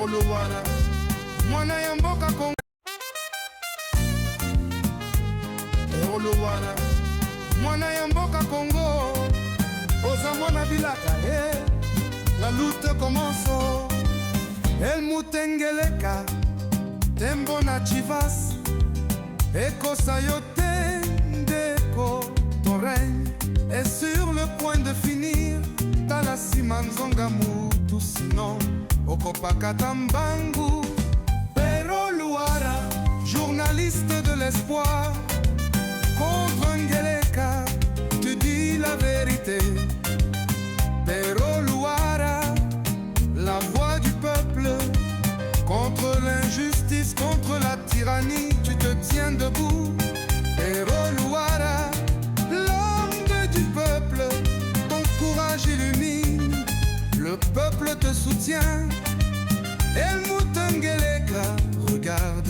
Luara, mwana ya mboka Kongo. Luara, mwana ya mboka Kongo, oza mwana bilaka, la lutte commence. El Mutengeleka, tembo na Chivas, ekosa yo te ndeko, ton règne est sur le point de finir. Talasima nzonga mutu sinon okopakata mbangu. Pero Luara, journaliste de l'espoir, contre Ngeleka, tu dis la vérité. Pero Luara, la voix du peuple, contre l'injustice, contre la tyrannie, tu te tiens debout. Pero Luara, l'homme du peuple, ton courage illumine, le peuple te soutient. El Mutengeleka, regarde,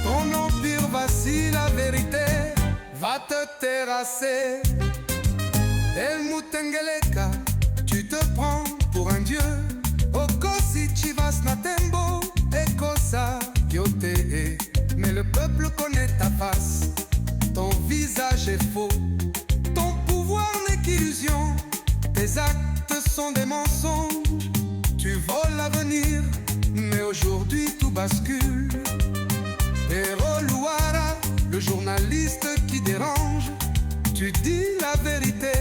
ton empire vacille, la vérité va te terrasser. El Mutengeleka, tu te prends pour un dieu. Okosi Chivas Natembo, Ekosa Kyote. Mais le peuple connaît ta face, ton visage est faux, ton pouvoir n'est qu'illusion, tes actes sont des mensonges. Tu voles l'avenir, mais aujourd'hui tout bascule. Pero Luara, le journaliste qui dérange, tu dis la vérité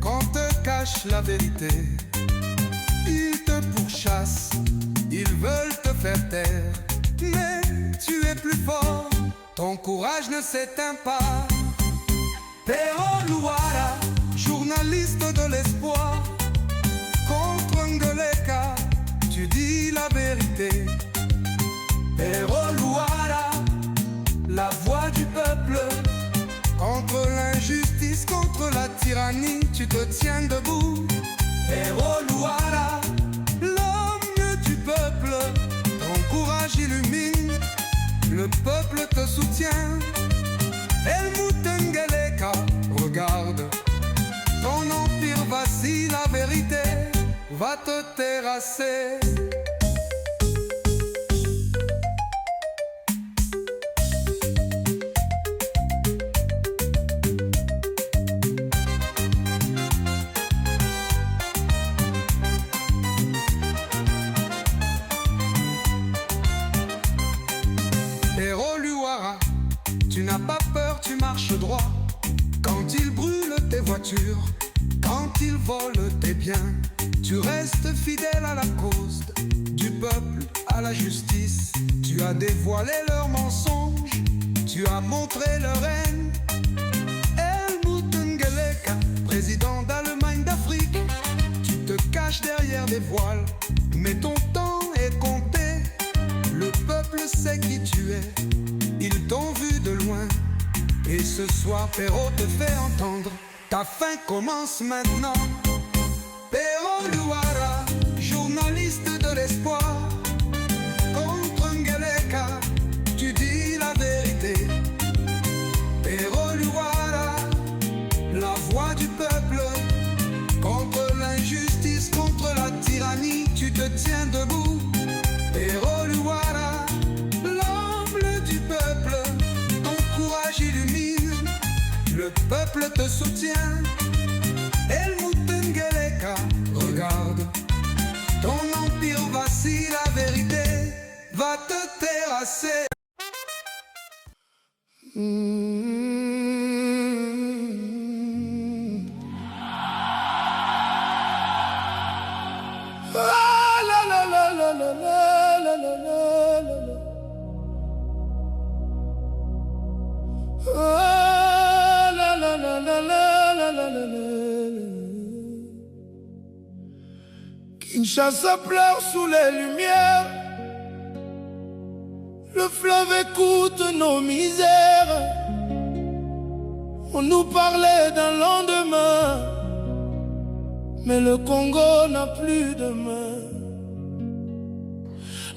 quand te cache la vérité. Ils te pourchassent, ils veulent te faire taire, mais tu es plus fort, ton courage ne s'éteint pas. Pero Luara, journaliste de l'espoir, contre Ngeleka, tu dis la vérité. Pero Luara, la voix du peuple, contre l'injustice, contre la tyrannie, tu te tiens debout. Pero Luara, l'homme du peuple, ton courage illumine, le peuple te soutient. El Mutengeleka, regarde, ton empire vacille, la vérité va te terrasser. Pero Luara, tu n'as pas peur, tu marches droit. Quand ils brûlent tes voitures, quand ils volent tes biens, tu restes fidèle à la cause du peuple, à la justice. Tu as dévoilé leurs mensonges, tu as montré leur haine. El Mutengeleka, président d'Allemagne d'Afrique, tu te caches derrière des voiles, mais ton temps est compté. Le peuple sait qui tu es, ils t'ont vu de loin. Et ce soir, Pero te fait entendre, ta fin commence maintenant. Pero Luara, journaliste de l'espoir, contre Ngeleka, tu dis la vérité. Pero Luara, la voix du peuple, contre l'injustice, contre la tyrannie, tu te tiens debout. Pero Luara, l'homme du peuple, ton courage illumine, le peuple te soutient. El Mutengeleka, regarde, ton empire vacille, la vérité va te terrasser. Kinshasa pleure sous les lumières, le fleuve écoute nos misères. On nous parlait d'un lendemain, mais le Congo n'a plus de main.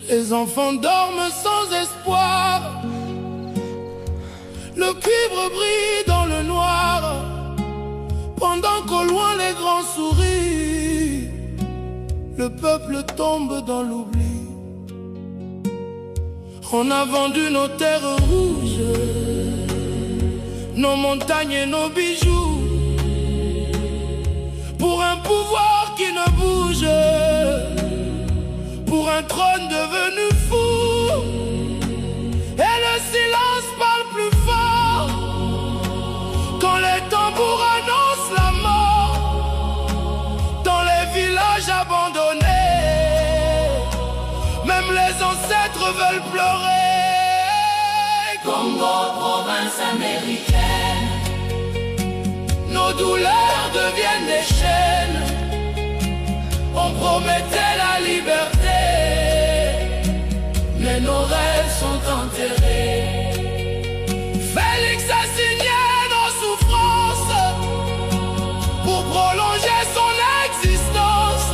Les enfants dorment sans espoir, le cuivre brille dans le noir, pendant qu'au loin les grands sourient. Le peuple tombe dans l'oubli. On a vendu nos terres rouges, nos montagnes et nos bijoux, pour un pouvoir qui ne bouge, pour un trône devenu fou. Et le silence parle plus fort quand les tambours annoncent la mort. Dans les villages abandonnés, même les ancêtres veulent pleurer. Congo, province américaine, nos douleurs deviennent des chaînes. On promettait la liberté, mais nos rêves sont enterrés. Félix a signé nos souffrances pour prolonger son existence.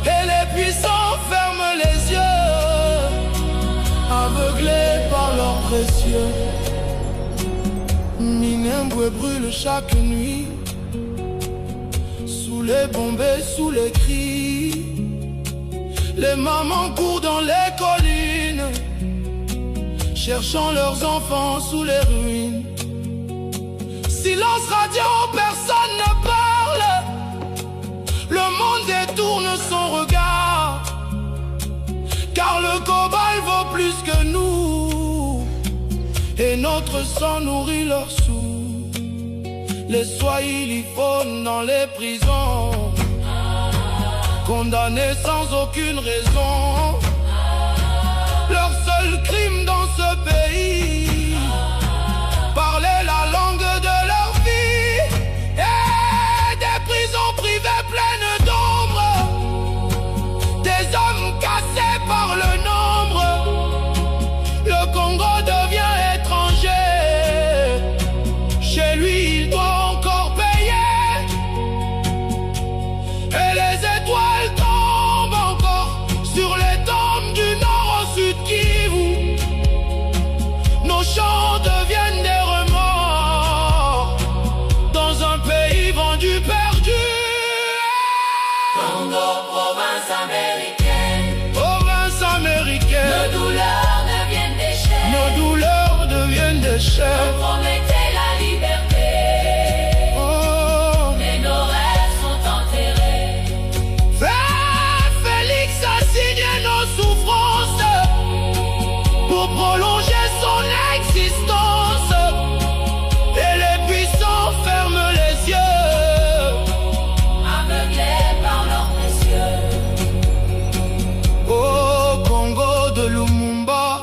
Et les puissants ferment les yeux, aveuglés par leurs précieux. Minembwe brûle chaque nuit, sous les bombes et sous les cris. Les mamans courent dans les collines, cherchant leurs enfants sous les ruines. Silence radio, personne ne parle. Le monde détourne son regard, car le cobalt vaut plus que nous, et notre sang nourrit leurs sous. Les Swahili faunent dans les prisons, condamnés sans aucune raison. Leur seul crime dans ce pays, parler la langue de leur vie. Et des prisons privées pleines d'ombre, des hommes cassés par le nombre. Le Congo devient étranger, chez lui il doit encore payer. Et les étoiles tombent encore sur les tombes du nord au sud Kivu. Nos chants deviennent des remords dans un pays vendu perdu. Congo, province américaine, Province américaine, nos douleurs deviennent des chaînes. nos douleurs deviennent des chaînes. On promettait la liberté, Oh. mais nos rêves sont enterrés. Félix a signé nos souffrances pour prolonger son existence. Et les puissants ferment les yeux, Aveuglés par leurs précieux. oh Congo de Lumumba,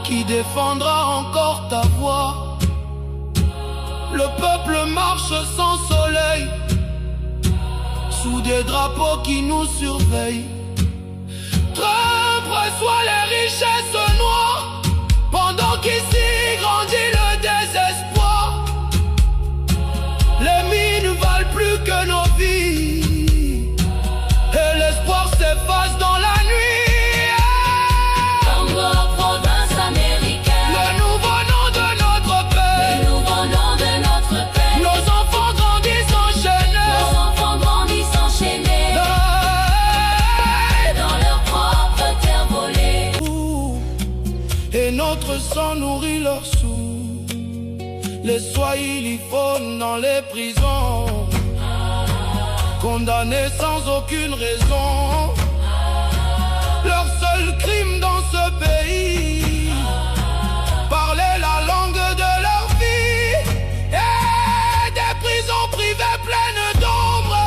qui défendra encore ta voix. Le peuple marche sans soleil, sous des drapeaux qui nous surveillent. Trump reçoit les richesses noires, pendant qu'ici grandit le désespoir. Les mines valent plus que nos vies, et l'espoir s'efface dans la nuit. Congo, province américaine, Le nouveau nom de notre le paix, nouveau nom de notre paix. nos enfants grandissent enchaînés. Nos enfants grandissent enchaînés dans leur propre terre volée. Et notre sang nourrit leurs sous. Les Swahili faunent dans les prisons, condamnés sans aucune raison. Leur seul crime dans ce pays, parler la langue de leur vie. Et des prisons privées pleines d'ombre,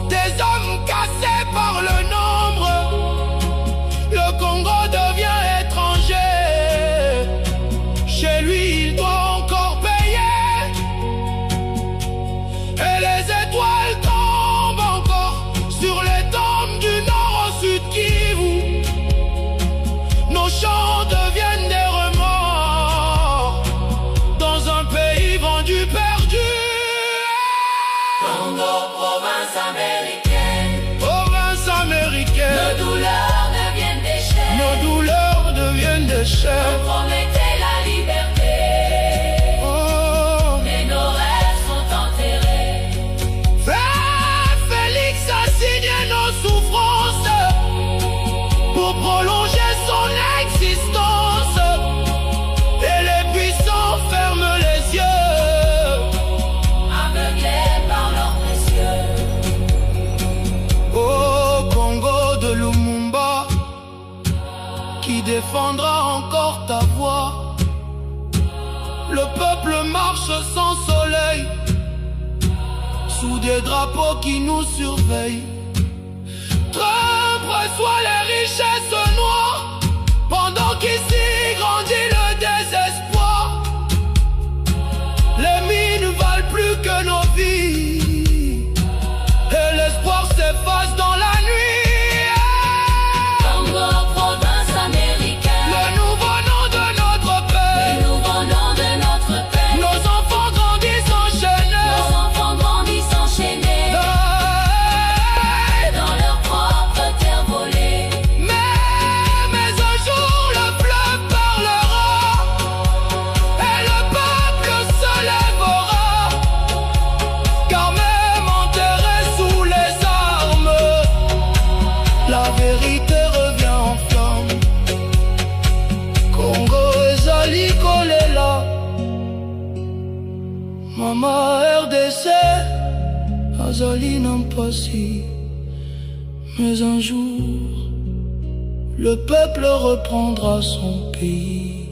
des hommes cassés par le nombre. Le Congo devient étranger, chez lui il doit encore payer. Et les étoiles tombent encore sur les tombes du nord au sud Kivu. Nos chants deviennent des remords dans un pays vendu perdu. Congo, province américaine, Province américaine, nos douleurs deviennent des chaînes. nos douleurs deviennent des chaînes. On promettait la liberté, Oh. mais nos rêves sont enterrés. Félix a signé nos souffrances pour prolonger défendra encore ta voix. Le peuple marche sans soleil, sous des drapeaux qui nous surveillent. Trump reçoit les richesses noires, pendant qu'ici grandit le désespoir. Les mines valent plus que nos vies, et l'espoir s'efface dans la nuit. Congo, province américaine, Le nouveau nom de notre père, le nouveau nom de notre père. nos enfants grandissent enchaînés. Nos enfants grandissent enchaînés dans leur propre terre volée. Mais un jour le fleuve parlera, et le peuple se lèvera. Car même enterré sous les armes, la vérité revient en flamme. Congo ezali kolela, Mama RDC azali na mpasi. Mais un jour, le peuple reprendra son pays.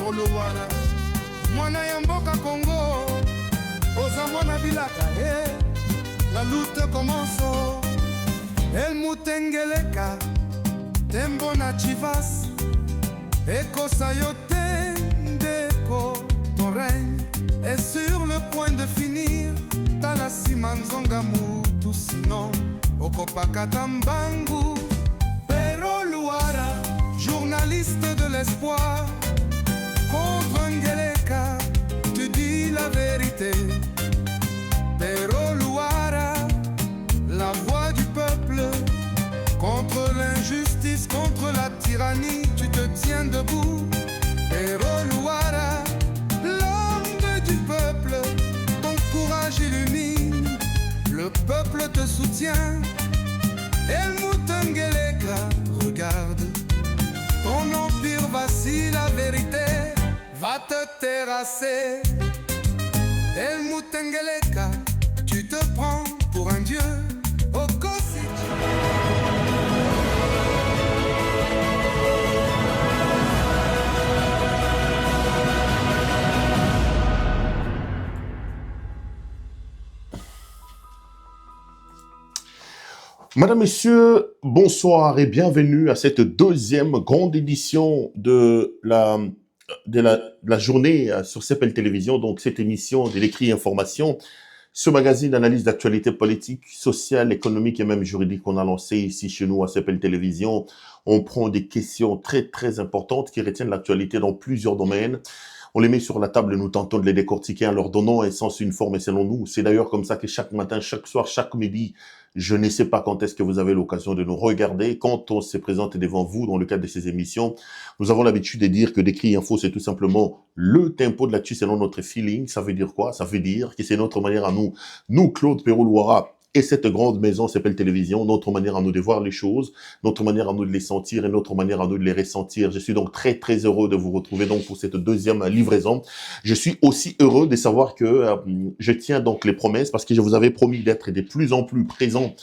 Oluwara, mwana ya mboka Congo, oza mwana bilaka, la lutte commence. El Mutengeleka, Tembo na Chivas, Ekosa yote ndeko, ton règne est sur le point de finir. Talasi manzonga mutu sinon, Okopakata mbangu. Pero Luara, journaliste de l'espoir, contre Ngeleka, tu dis la vérité. Pero Luara, la voix du peuple, contre l'injustice, contre la tyrannie, tu te tiens debout. Pero Luara, l'homme du peuple, ton courage illumine, le peuple te soutient. El Mutengeleka, regarde, ton empire vacille, la vérité va te terrasser. El Mutengeleka, tu te prends pour un dieu. Okosi. Madame, Messieurs, bonsoir et bienvenue à cette deuxième grande édition de la journée sur CPL Télévision, donc cette émission de l'écrit information, ce magazine d'analyse d'actualité politique, sociale, économique et même juridique qu'on a lancé ici chez nous à CPL Télévision. On prend des questions très très importantes qui retiennent l'actualité dans plusieurs domaines. On les met sur la table et nous tentons de les décortiquer en leur donnant un sens, une forme et selon nous. C'est d'ailleurs comme ça que chaque matin, chaque soir, chaque midi, je ne sais pas quand est-ce que vous avez l'occasion de nous regarder. Quand on se présente devant vous dans le cadre de ces émissions, nous avons l'habitude de dire que d'écrire info, c'est tout simplement le tempo de l'actu selon notre feeling. Ça veut dire quoi? Ça veut dire que c'est notre manière à nous Claude Perrault-Loira, et cette grande maison s'appelle Télévision, notre manière à nous de voir les choses, notre manière à nous de les sentir et notre manière à nous de les ressentir. Je suis donc très très heureux de vous retrouver donc pour cette deuxième livraison. Je suis aussi heureux de savoir que je tiens donc les promesses parce que je vous avais promis d'être de plus en plus présent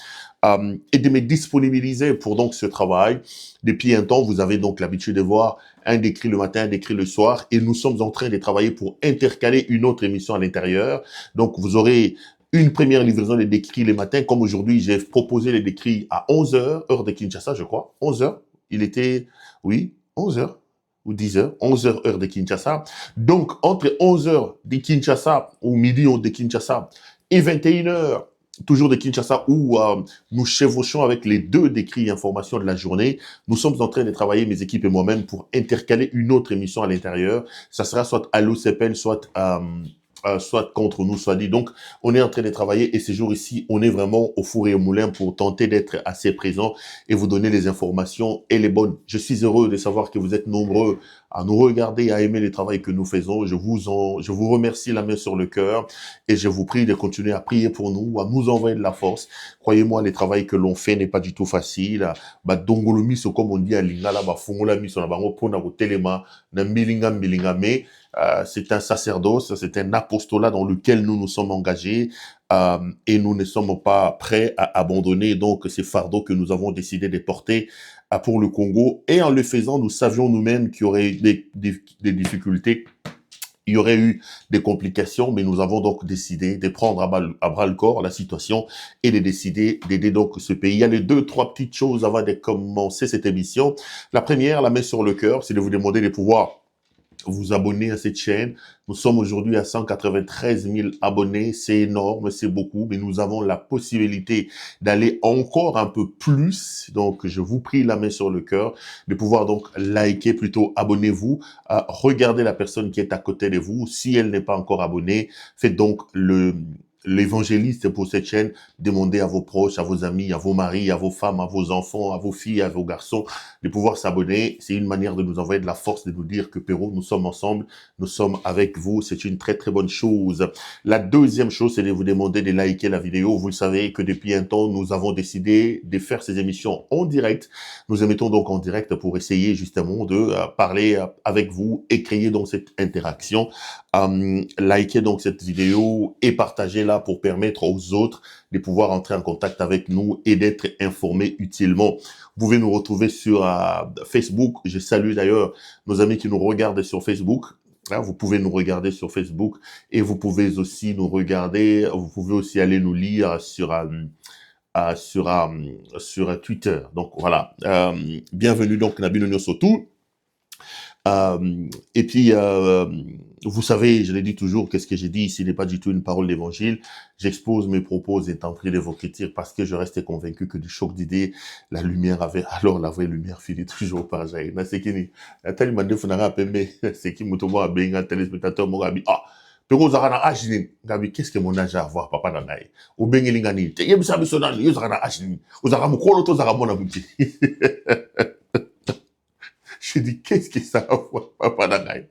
et de me disponibiliser pour donc ce travail. Depuis un temps, vous avez donc l'habitude de voir un décrit le matin, un décrit le soir et nous sommes en train de travailler pour intercaler une autre émission à l'intérieur. Donc vous aurez une première livraison des décrits les matins, comme aujourd'hui, j'ai proposé les décrits à 11h, heure de Kinshasa, je crois. 11h, il était, oui, 11h ou 10h, 11h, heure de Kinshasa. Donc, entre 11h de Kinshasa, ou midi de Kinshasa, et 21h, toujours de Kinshasa, où nous chevauchons avec les deux décrits informations de la journée. Nous sommes en train de travailler, mes équipes et moi-même, pour intercaler une autre émission à l'intérieur. Ça sera soit Allo CPL, soit soit contre nous, soit dit. Donc, on est en train de travailler et ces jours ici, on est vraiment au four et au moulin pour tenter d'être assez présent et vous donner les informations et les bonnes. Je suis heureux de savoir que vous êtes nombreux à nous regarder, à aimer le travail que nous faisons. Je vous remercie la main sur le cœur et je vous prie de continuer à prier pour nous, à nous envoyer de la force. Croyez-moi, le travail que l'on fait n'est pas du tout facile. Dongolomi, c'est comme on dit à Lingala, fungola miso na bango pona ko telema na milinga mais c'est un sacerdoce, c'est un apostolat dans lequel nous nous sommes engagés et nous ne sommes pas prêts à abandonner donc ces fardeaux que nous avons décidé de porter pour le Congo. Et en le faisant, nous savions nous-mêmes qu'il y aurait des difficultés, il y aurait eu des complications, mais nous avons donc décidé de prendre à bras le corps la situation et de décider d'aider donc ce pays. Il y a les 2-3 petites choses avant de commencer cette émission. La première, la main sur le cœur, c'est de vous demander de pouvoir vous abonner à cette chaîne. Nous sommes aujourd'hui à 193 000 abonnés. C'est énorme, c'est beaucoup, mais nous avons la possibilité d'aller encore un peu plus. Donc, je vous prie la main sur le cœur de pouvoir donc liker, plutôt abonnez-vous, regardez la personne qui est à côté de vous. Si elle n'est pas encore abonnée, faites donc l'évangéliste pour cette chaîne, demandez à vos proches, à vos amis, à vos maris, à vos femmes, à vos enfants, à vos filles, à vos garçons, de pouvoir s'abonner. C'est une manière de nous envoyer de la force, de nous dire que Pérou, nous sommes ensemble, nous sommes avec vous. C'est une très très bonne chose. La deuxième chose, c'est de vous demander de liker la vidéo. Vous le savez que depuis un temps, nous avons décidé de faire ces émissions en direct. Nous émettons donc en direct pour essayer justement de parler avec vous et créer donc cette interaction. Likez donc cette vidéo et partagez-la pour permettre aux autres de pouvoir entrer en contact avec nous et d'être informés utilement. Vous pouvez nous retrouver sur Facebook. Je salue d'ailleurs nos amis qui nous regardent sur Facebook. Vous pouvez nous regarder sur Facebook et vous pouvez aussi nous regarder, vous pouvez aussi aller nous lire sur Twitter. Donc voilà, bienvenue donc Nabino Nyosotou. Et puis, vous savez, je l'ai dit toujours, qu'est-ce que j'ai dit ici n'est pas du tout une parole d'évangile. J'expose mes propos et tenterai de vos critiques parce que je reste convaincu que du choc d'idées, la lumière avait, alors la vraie lumière finit toujours par jaillir. Na sekini, natali mande funara pembe, c'est qui mutomo abenga téléspectateur mo gabi, Pero zakana ashini, gabi, qu'est-ce que mon âge a à voir, papa nanai? Ou bengelingani, te yebisa bisonan, yo zakana ashini, ou zakama kolo to zakamona buti. Je dis, qu'est-ce que ça a à voir, papa nangai?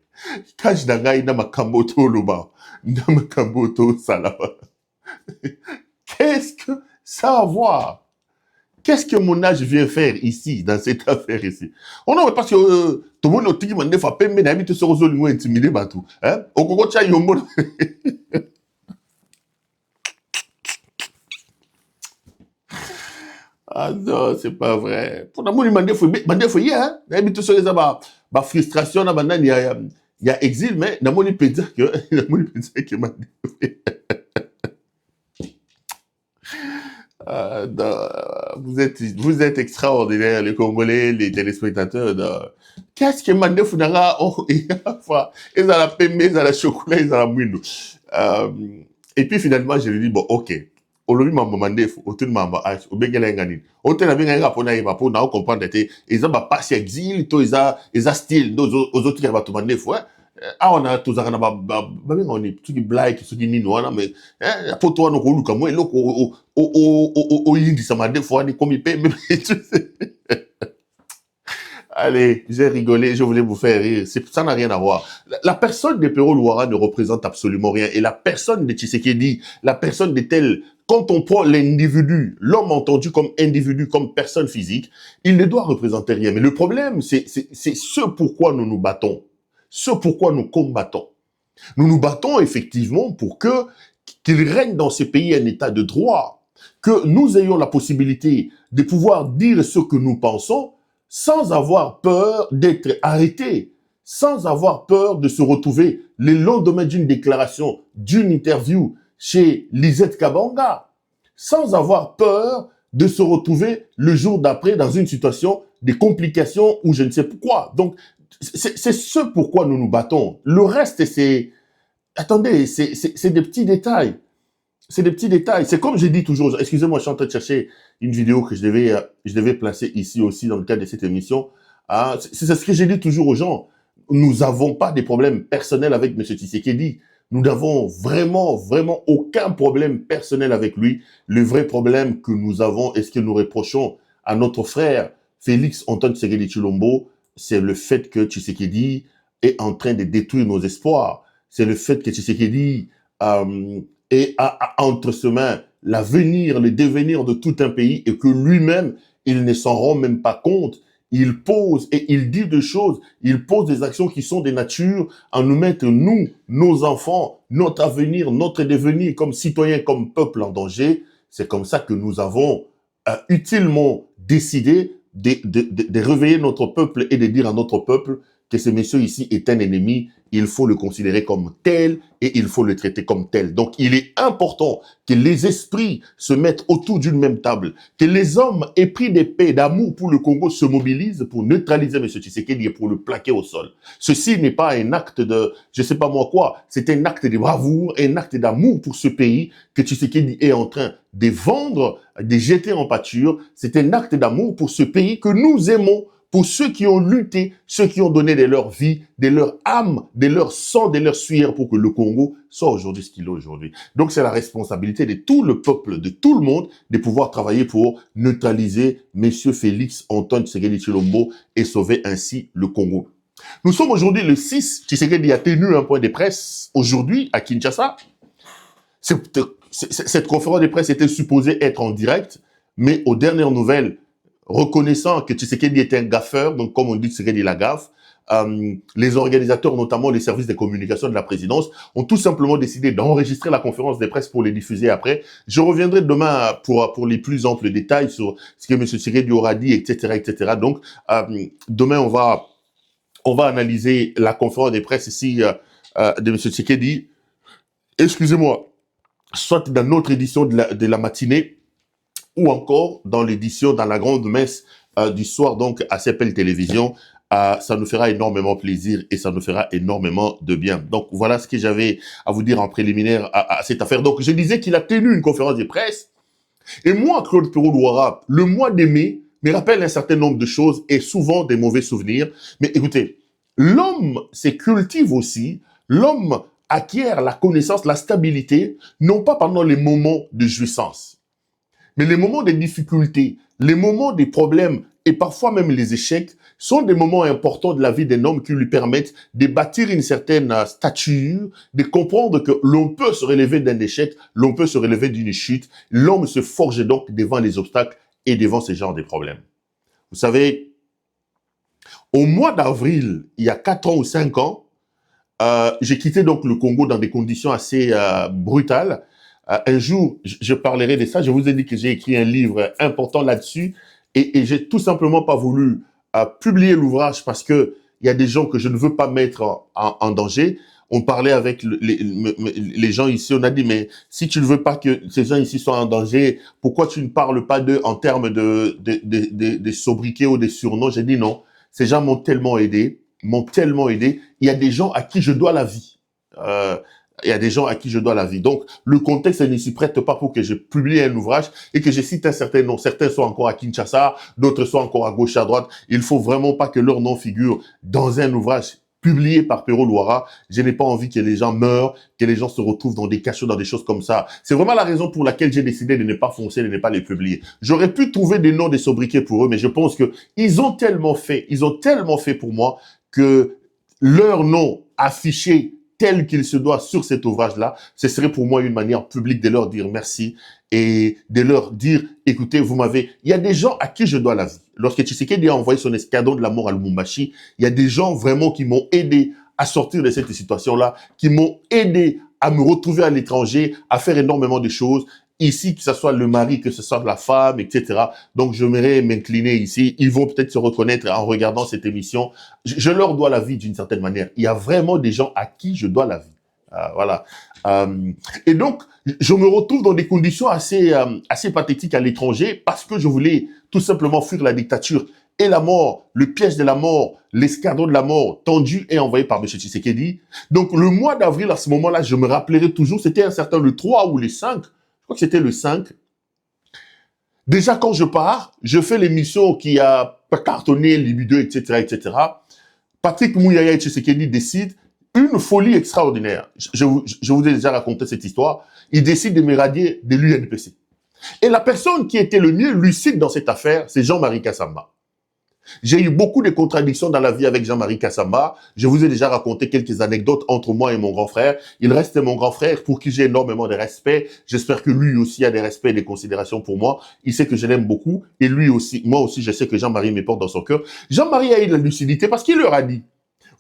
Quand je nangai na makamboto loba, na makamboto salaba. Qu'est-ce que ça a à voir? Qu'est-ce que mon âge vient faire ici, dans cette affaire ici? Oh non, mais parce que tout le monde a dit, man, fa pembe na habite sur zone intimidé batou. Hein? Okoko cha yombo. Ah non, c'est pas vrai. Pour l'amour, il m'a dit, hein? Habite sur les abats. Ba frustration, na banane, il y a exil, mais na mon peut dire que m'a dit. Non, vous êtes extraordinaires, les Congolais, les téléspectateurs. Qu'est-ce que Mandé Funara, ils ont la pêche, ils ont la chocolat, ils ont la mouine. Et puis finalement, je lui dis, bon, ok. Aujourd'hui, maman Mandé, autour de maman H, au Bengalengani. Au tel avis, il va pour nous comprendre que ils ont pas si exil, ils ont style, aux autres qui vont tout demander, on a tous on est tout qui blague tout qui ni noana mais pour toi nous koluka moi loko o yindi ça m'a des fois ni comme il paie mais allez, j'ai rigolé, je voulais vous faire rire. Ça n'a rien à voir. La personne de Pero Luara ne représente absolument rien. Et la personne de Tshisekedi, la personne de tel, quand on prend l'individu, l'homme entendu comme individu, comme personne physique, il ne doit représenter rien. Mais le problème, c'est ce pourquoi nous nous battons. Ce pourquoi nous combattons. Nous nous battons effectivement pour qu'il règne dans ce pays un état de droit, que nous ayons la possibilité de pouvoir dire ce que nous pensons sans avoir peur d'être arrêtés, sans avoir peur de se retrouver le lendemain d'une déclaration, d'une interview chez Lisette Kabanga, sans avoir peur de se retrouver le jour d'après dans une situation de complications ou je ne sais pourquoi. Donc, c'est ce pourquoi nous nous battons. Le reste, c'est... Attendez, c'est des petits détails. C'est des petits détails. C'est comme j'ai dit toujours, excusez-moi, je suis en train de chercher une vidéo que je devais placer ici aussi dans le cadre de cette émission. C'est ce que j'ai dit toujours aux gens. Nous n'avons pas des problèmes personnels avec M. Tshisekedi. Nous n'avons vraiment, vraiment aucun problème personnel avec lui. Le vrai problème que nous avons et ce que nous reprochons à notre frère Félix Antoine Tshisekedi Tshilombo, c'est le fait que Tshisekedi est en train de détruire nos espoirs. C'est le fait que Tshisekedi a entre ses mains l'avenir, le devenir de tout un pays et que lui-même, il ne s'en rend même pas compte. Il pose et il dit des choses, il pose des actions qui sont de nature à nous mettre, nous, nos enfants, notre avenir, notre devenir comme citoyens, comme peuple en danger. C'est comme ça que nous avons utilement décidé de réveiller notre peuple et de dire à notre peuple que ce monsieur ici est un ennemi, il faut le considérer comme tel et il faut le traiter comme tel. Donc, il est important que les esprits se mettent autour d'une même table, que les hommes épris d'épée, d'amour pour le Congo se mobilisent pour neutraliser M. Tshisekedi et pour le plaquer au sol. Ceci n'est pas un acte de, je sais pas moi quoi, c'est un acte de bravoure, un acte d'amour pour ce pays que Tshisekedi est en train de vendre, de jeter en pâture. C'est un acte d'amour pour ce pays que nous aimons, pour ceux qui ont lutté, ceux qui ont donné de leur vie, de leur âme, de leur sang, de leur sueur pour que le Congo soit aujourd'hui ce qu'il est aujourd'hui. Donc c'est la responsabilité de tout le peuple, de tout le monde, de pouvoir travailler pour neutraliser Monsieur Félix Antoine Tshisekedi Tshilombo et sauver ainsi le Congo. Nous sommes aujourd'hui le 6, Tshisekedi a tenu un point de presse aujourd'hui à Kinshasa. Cette conférence de presse était supposée être en direct, mais aux dernières nouvelles, reconnaissant que Tshisekedi était un gaffeur, donc comme on dit Tshisekedi la gaffe, les organisateurs, notamment les services de communication de la présidence, ont tout simplement décidé d'enregistrer la conférence de presse pour les diffuser après. Je reviendrai demain pour les plus amples détails sur ce que M. Tshisekedi aura dit, etc., etc. Donc, demain, on va analyser la conférence de presse ici de M. Tshisekedi. Excusez-moi, soit dans notre édition de la matinée, ou encore dans l'édition, dans la grande messe du soir, donc à CPL Télévision. Ça nous fera énormément plaisir et ça nous fera énormément de bien. Donc voilà ce que j'avais à vous dire en préliminaire à cette affaire. Donc je disais qu'il a tenu une conférence de presse. Et moi, Claude Péroul-Louara, le mois de mai me rappelle un certain nombre de choses et souvent des mauvais souvenirs. Mais écoutez, l'homme se cultive aussi, l'homme acquiert la connaissance, la stabilité, non pas pendant les moments de jouissance, mais les moments de difficultés, les moments des problèmes et parfois même les échecs sont des moments importants de la vie d'un homme qui lui permettent de bâtir une certaine stature, de comprendre que l'on peut se relever d'un échec, l'on peut se relever d'une chute. L'homme se forge donc devant les obstacles et devant ce genre de problèmes. Vous savez, au mois d'avril, il y a 4 ans ou 5 ans, j'ai quitté donc le Congo dans des conditions assez brutales. Un jour, je parlerai de ça. Je vous ai dit que j'ai écrit un livre important là-dessus et j'ai tout simplement pas voulu publier l'ouvrage parce que il y a des gens que je ne veux pas mettre en danger. On parlait avec les gens ici, on a dit, mais si tu ne veux pas que ces gens ici soient en danger, pourquoi tu ne parles pas d'eux en termes de sobriquets ou de surnoms? J'ai dit non, ces gens m'ont tellement aidé. Il y a des gens à qui je dois la vie. Il y a des gens à qui je dois la vie. Donc, le contexte ne s'y prête pas pour que je publie un ouvrage et que je cite un certain nom. Certains sont encore à Kinshasa, d'autres sont encore à gauche, à droite. Il faut vraiment pas que leur nom figure dans un ouvrage publié par Péroul-Louara. Je n'ai pas envie que les gens meurent, que les gens se retrouvent dans des cachots, dans des choses comme ça. C'est vraiment la raison pour laquelle j'ai décidé de ne pas foncer, de ne pas les publier. J'aurais pu trouver des noms, des sobriquets pour eux, mais je pense que ils ont tellement fait pour moi que leur nom affiché tel qu'il se doit sur cet ouvrage-là, ce serait pour moi une manière publique de leur dire merci et de leur dire, écoutez, il y a des gens à qui je dois la vie. Lorsque Tshisekedi a envoyé son escadron de la mort à Lubumbashi, il y a des gens vraiment qui m'ont aidé à sortir de cette situation-là, qui m'ont aidé à me retrouver à l'étranger, à faire énormément de choses. Ici, que ce soit le mari, que ce soit la femme, etc. Donc, j'aimerais m'incliner ici. Ils vont peut-être se reconnaître en regardant cette émission. Je leur dois la vie d'une certaine manière. Il y a vraiment des gens à qui je dois la vie. Voilà. Et donc, je me retrouve dans des conditions assez pathétiques à l'étranger parce que je voulais tout simplement fuir la dictature et la mort, le piège de la mort, l'escadron de la mort tendu et envoyé par M. Tshisekedi. Donc, le mois d'avril, à ce moment-là, je me rappellerai toujours, c'était un certain le 3 ou le 5, je crois que c'était le 5. Déjà, quand je pars, je fais l'émission qui a cartonné, Libido, etc., etc. Patrick Mouyaya et Tshisekedi décident une folie extraordinaire. Je vous ai déjà raconté cette histoire. Il décide de m'éradier de l'UNPC. Et la personne qui était le mieux lucide dans cette affaire, c'est Jean-Marie Kassamba. J'ai eu beaucoup de contradictions dans la vie avec Jean-Marie Kassamba. Je vous ai déjà raconté quelques anecdotes entre moi et mon grand frère. Il reste mon grand frère pour qui j'ai énormément de respect. J'espère que lui aussi a des respects et des considérations pour moi. Il sait que je l'aime beaucoup. Et lui aussi, moi aussi, je sais que Jean-Marie me porte dans son cœur. Jean-Marie a eu de la lucidité parce qu'il leur a dit,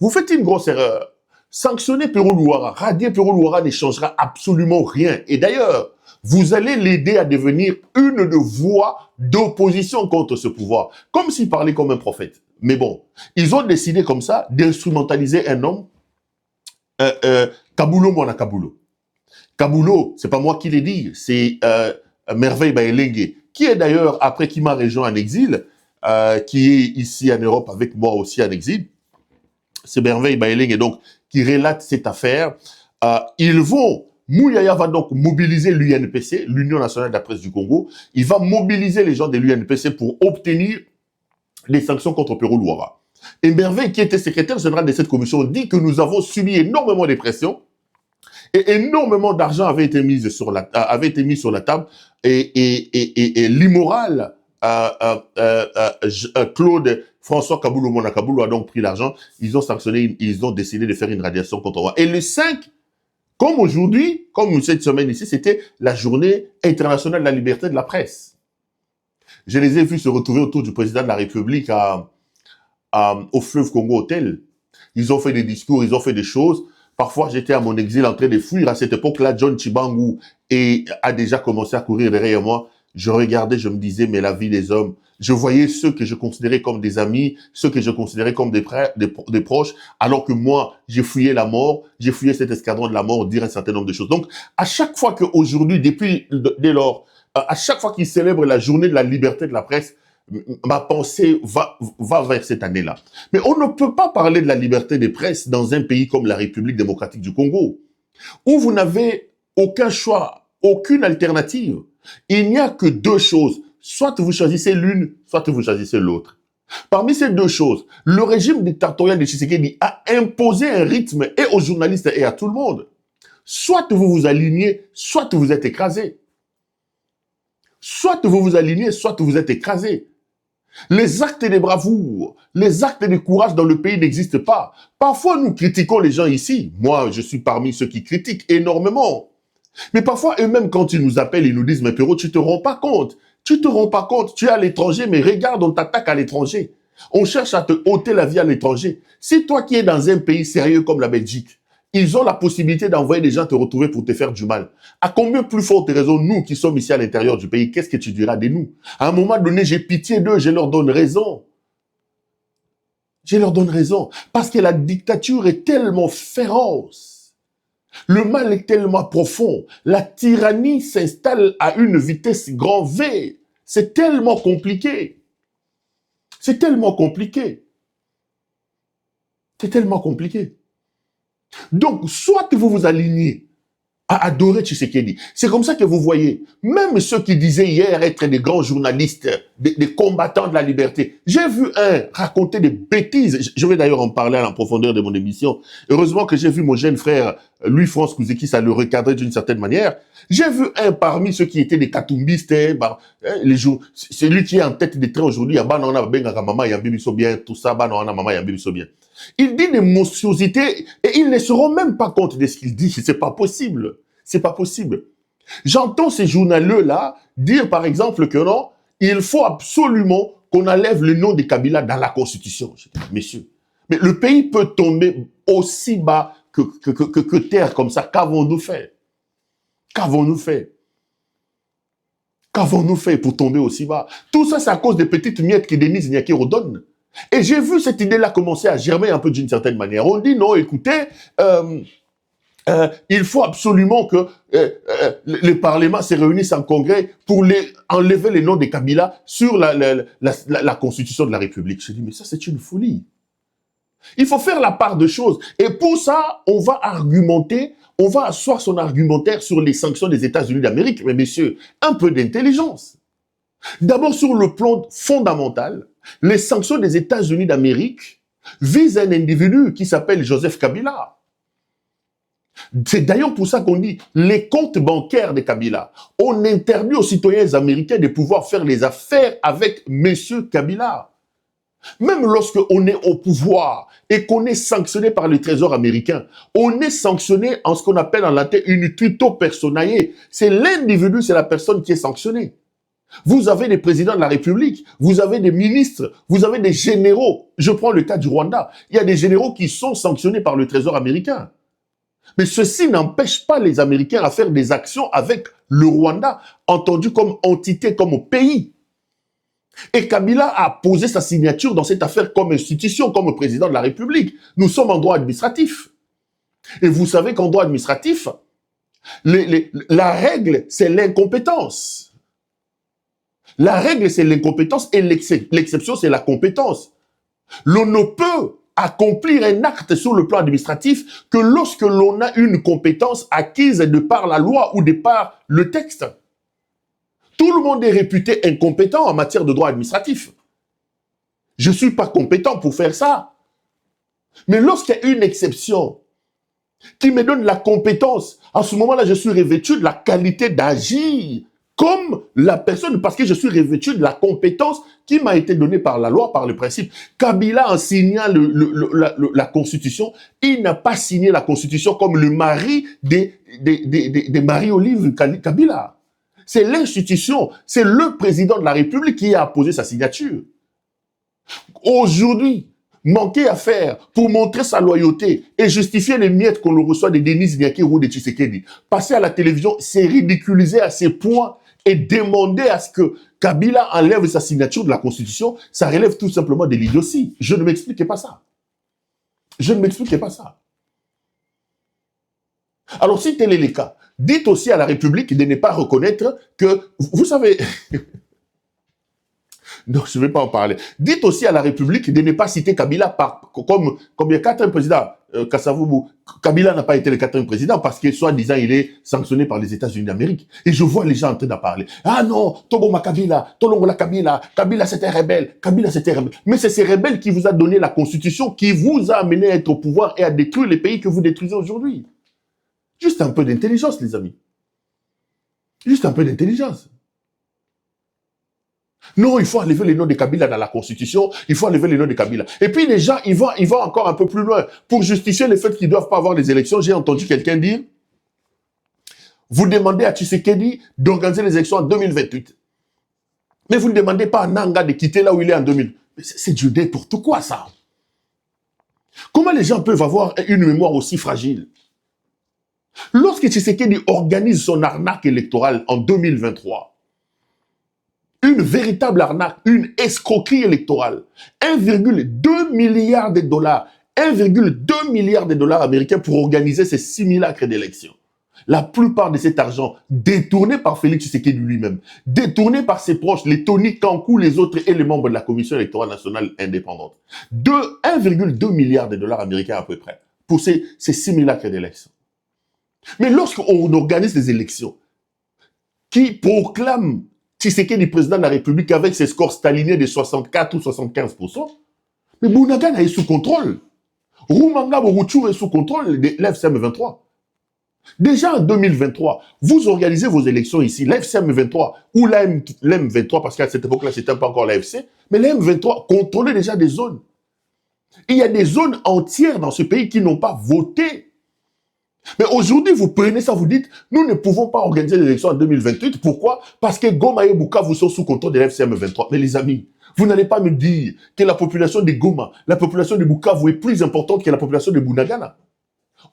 vous faites une grosse erreur. Sanctionner Pero Luara, radier Pero Luara ne changera absolument rien. Et d'ailleurs, vous allez l'aider à devenir une de voix d'opposition contre ce pouvoir. Comme s'il parlait comme un prophète. Mais bon, ils ont décidé comme ça d'instrumentaliser un homme, Kabulo Mwana Kabulo. Kabulo, c'est pas moi qui l'ai dit, c'est Merveille Baelengue, qui est d'ailleurs, après qui m'a rejoint en exil, qui est ici en Europe avec moi aussi en exil. C'est Merveille Baelengue, donc, qui relate cette affaire. Mouyaya va donc mobiliser l'UNPC, l'Union nationale de la presse du Congo. Il va mobiliser les gens de l'UNPC pour obtenir des sanctions contre Pero Luara. Et Merveille, qui était secrétaire général de cette commission, dit que nous avons subi énormément de pression et énormément d'argent avait été mis sur la table et l'immoral Claude François Kabulo Mwana Kabulo a donc pris l'argent. Ils ont sanctionné, ils ont décidé de faire une radiation contre moi. Et le 5, comme aujourd'hui, comme cette semaine ici, c'était la journée internationale de la liberté de la presse. Je les ai vus se retrouver autour du président de la République au Fleuve Congo Hotel. Ils ont fait des discours, ils ont fait des choses. Parfois, j'étais à mon exil en train de fuir. À cette époque-là, John Chibangu a déjà commencé à courir derrière moi. Je regardais, je me disais, mais la vie des hommes, je voyais ceux que je considérais comme des amis, ceux que je considérais comme des proches, alors que moi, j'ai fouillé la mort, j'ai fouillé cet escadron de la mort, dire un certain nombre de choses. Donc, à chaque fois qu'aujourd'hui, dès lors, à chaque fois qu'ils célèbrent la journée de la liberté de la presse, ma pensée va vers cette année-là. Mais on ne peut pas parler de la liberté de presse dans un pays comme la République démocratique du Congo, où vous n'avez aucun choix, aucune alternative. Il n'y a que deux choses. Soit vous choisissez l'une, soit vous choisissez l'autre. Parmi ces deux choses, le régime dictatorial de Tshisekedi a imposé un rythme et aux journalistes et à tout le monde. Soit vous vous alignez, soit vous êtes écrasé. Soit vous vous alignez, soit vous êtes écrasé. Les actes de bravoure, les actes de courage dans le pays n'existent pas. Parfois, nous critiquons les gens ici. Moi, je suis parmi ceux qui critiquent énormément. Mais parfois, eux-mêmes, quand ils nous appellent, ils nous disent « Mais Pero, tu te rends pas compte. Tu te rends pas compte. Tu es à l'étranger, mais regarde, on t'attaque à l'étranger. On cherche à te ôter la vie à l'étranger. Si toi qui es dans un pays sérieux comme la Belgique, ils ont la possibilité d'envoyer des gens te retrouver pour te faire du mal. À combien plus forte raison, nous qui sommes ici à l'intérieur du pays, qu'est-ce que tu diras de nous? À un moment donné, j'ai pitié d'eux, je leur donne raison. Je leur donne raison. Parce que la dictature est tellement féroce. Le mal est tellement profond. La tyrannie s'installe à une vitesse grand V. C'est tellement compliqué. C'est tellement compliqué. C'est tellement compliqué. Donc, soit vous vous alignez à adorer Tshisekedi. C'est comme ça que vous voyez, même ceux qui disaient hier être des grands journalistes, des combattants de la liberté. J'ai vu un raconter des bêtises. Je vais d'ailleurs en parler à la profondeur de mon émission. Heureusement que j'ai vu mon jeune frère, Louis-France Kouzeki, ça le recadrer d'une certaine manière. J'ai vu un parmi ceux qui étaient des katumbistes, c'est lui qui est en tête des trains aujourd'hui, tout ça, il dit des monstruosités et ils ne se rendent même pas compte de ce qu'il dit. C'est pas possible. C'est pas possible. J'entends ces journaleux-là dire, par exemple, que non, il faut absolument qu'on enlève le nom de Kabila dans la Constitution. Je dis, messieurs, mais le pays peut tomber aussi bas que terre comme ça. Qu'avons-nous fait? Qu'avons-nous fait? Qu'avons-nous fait pour tomber aussi bas? Tout ça, c'est à cause des petites miettes que Denise Nyakiro donne. Et j'ai vu cette idée-là commencer à germer un peu d'une certaine manière. On dit non, écoutez, il faut absolument que le Parlement se réunisse en congrès pour enlever les noms de Kabila sur la Constitution de la République. Je dis, mais ça, c'est une folie. Il faut faire la part de choses. Et pour ça, on va argumenter, on va asseoir son argumentaire sur les sanctions des États-Unis d'Amérique. Mais messieurs, un peu d'intelligence. D'abord, sur le plan fondamental, les sanctions des États-Unis d'Amérique visent un individu qui s'appelle Joseph Kabila. C'est d'ailleurs pour ça qu'on dit les comptes bancaires de Kabila. On interdit aux citoyens américains de pouvoir faire les affaires avec monsieur Kabila. Même lorsqu'on est au pouvoir et qu'on est sanctionné par le Trésor américain, on est sanctionné en ce qu'on appelle en latin une tuto personae. C'est l'individu, c'est la personne qui est sanctionnée. Vous avez des présidents de la République, vous avez des ministres, vous avez des généraux. Je prends le cas du Rwanda. Il y a des généraux qui sont sanctionnés par le Trésor américain. Mais ceci n'empêche pas les Américains à faire des actions avec le Rwanda, entendu comme entité, comme pays. Et Kabila a posé sa signature dans cette affaire comme institution, comme président de la République. Nous sommes en droit administratif. Et vous savez qu'en droit administratif, la règle, c'est l'incompétence. La règle, c'est l'incompétence et l'exception, c'est la compétence. L'on ne peut accomplir un acte sur le plan administratif que lorsque l'on a une compétence acquise de par la loi ou de par le texte. Tout le monde est réputé incompétent en matière de droit administratif. Je ne suis pas compétent pour faire ça. Mais lorsqu'il y a une exception qui me donne la compétence, à ce moment-là, je suis revêtu de la qualité d'agir comme la personne, parce que je suis revêtu de la compétence qui m'a été donnée par la loi, par le principe. Kabila, en signant la Constitution, il n'a pas signé la Constitution comme le mari des Marie-Olive Kabila. C'est l'institution, c'est le président de la République qui a posé sa signature. Aujourd'hui, manquer à faire pour montrer sa loyauté et justifier les miettes qu'on le reçoit de Denis Nyakiro ou de Tshisekedi, passer à la télévision, c'est ridiculiser à ces points et demander à ce que Kabila enlève sa signature de la Constitution, ça relève tout simplement de l'idiotie. Je ne m'expliquais pas ça. Je ne m'expliquais pas ça. Alors, si tel est le cas, dites aussi à la République de ne pas reconnaître que, vous savez, non, je ne vais pas en parler. Dites aussi à la République de ne pas citer Kabila comme il y a 4 présidents. Kassavoubou, Kabila n'a pas été le 4e président parce que, soi-disant, il est sanctionné par les États-Unis d'Amérique. Et je vois les gens en train d'en parler. Ah non, Togoma Kabila, Tolongola Kabila, Kabila c'était rebelle, Kabila c'était rebelle. Mais c'est ces rebelles qui vous a donné la Constitution, qui vous a amené à être au pouvoir et à détruire les pays que vous détruisez aujourd'hui. Juste un peu d'intelligence, les amis. Juste un peu d'intelligence. Non, il faut enlever le nom de Kabila dans la Constitution, il faut enlever le nom de Kabila. Et puis les gens, ils vont encore un peu plus loin. Pour justifier le fait qu'ils ne doivent pas avoir les élections, j'ai entendu quelqu'un dire, vous demandez à Tshisekedi d'organiser les élections en 2028. Mais vous ne demandez pas à Nanga de quitter là où il est en 2000. C'est du n'importe quoi, ça. Comment les gens peuvent avoir une mémoire aussi fragile? Lorsque Tshisekedi organise son arnaque électorale en 2023, une véritable arnaque, une escroquerie électorale, 1,2 milliard de dollars, 1,2 milliard de dollars américains pour organiser ces simulacres d'élections. La plupart de cet argent détourné par Félix Tshisekedi lui-même, détourné par ses proches, les Tony Kankou, les autres et les membres de la Commission électorale nationale indépendante. 1,2 milliard de dollars américains à peu près pour ces simulacres d'élections. Mais lorsqu'on organise des élections qui proclament Tshisekedi président de la République avec ses scores staliniens de 64 ou 75%, mais Bunagana est sous contrôle. Rumanga Boruchur est sous contrôle de l'FCM 23. Déjà en 2023, vous organisez vos élections ici, l'FCM 23 ou l'M 23, parce qu'à cette époque-là, c'était pas encore l'AFC, mais l'M 23 contrôlait déjà des zones. Il y a des zones entières dans ce pays qui n'ont pas voté. Mais aujourd'hui, vous prenez ça, vous dites, nous ne pouvons pas organiser les élections en 2028. Pourquoi? Parce que Goma et Bukavu sont sous contrôle de l'FCM 23. Mais les amis, vous n'allez pas me dire que la population de Goma, la population de Bukavu est plus importante que la population de Bunagana.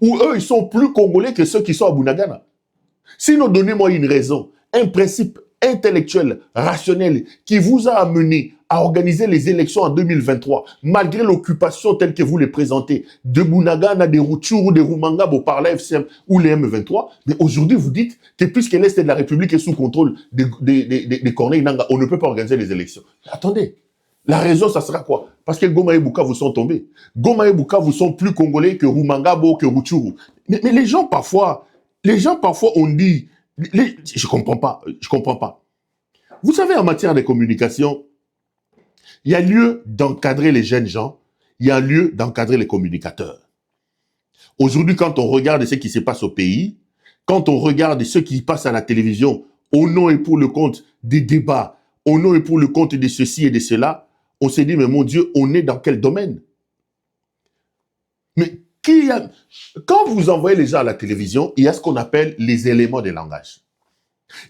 Ou eux, ils sont plus congolais que ceux qui sont à Bunagana. Sinon, donnez-moi une raison, un principe intellectuel, rationnel, qui vous a amené à organiser les élections en 2023, malgré l'occupation telle que vous les présentez, de Bunagana, de Rutshuru, de Rumangabo par la FCM ou les M23, mais aujourd'hui vous dites que puisque l'Est de la République est sous contrôle de Corneille Nangaa, on ne peut pas organiser les élections. Attendez, la raison, ça sera quoi? Parce que Goma et Bukavu sont tombés. Goma et Bukavu sont plus congolais que Rumangabo, que Rutshuru. Mais les gens parfois ont dit, je comprends pas. Vous savez, en matière de communication, il y a lieu d'encadrer les jeunes gens, il y a lieu d'encadrer les communicateurs. Aujourd'hui, quand on regarde ce qui se passe au pays, quand on regarde ce qui passe à la télévision, au nom et pour le compte des débats, au nom et pour le compte de ceci et de cela, on s'est dit, mais mon Dieu, on est dans quel domaine? Mais quand vous envoyez les gens à la télévision, il y a ce qu'on appelle les éléments de langage.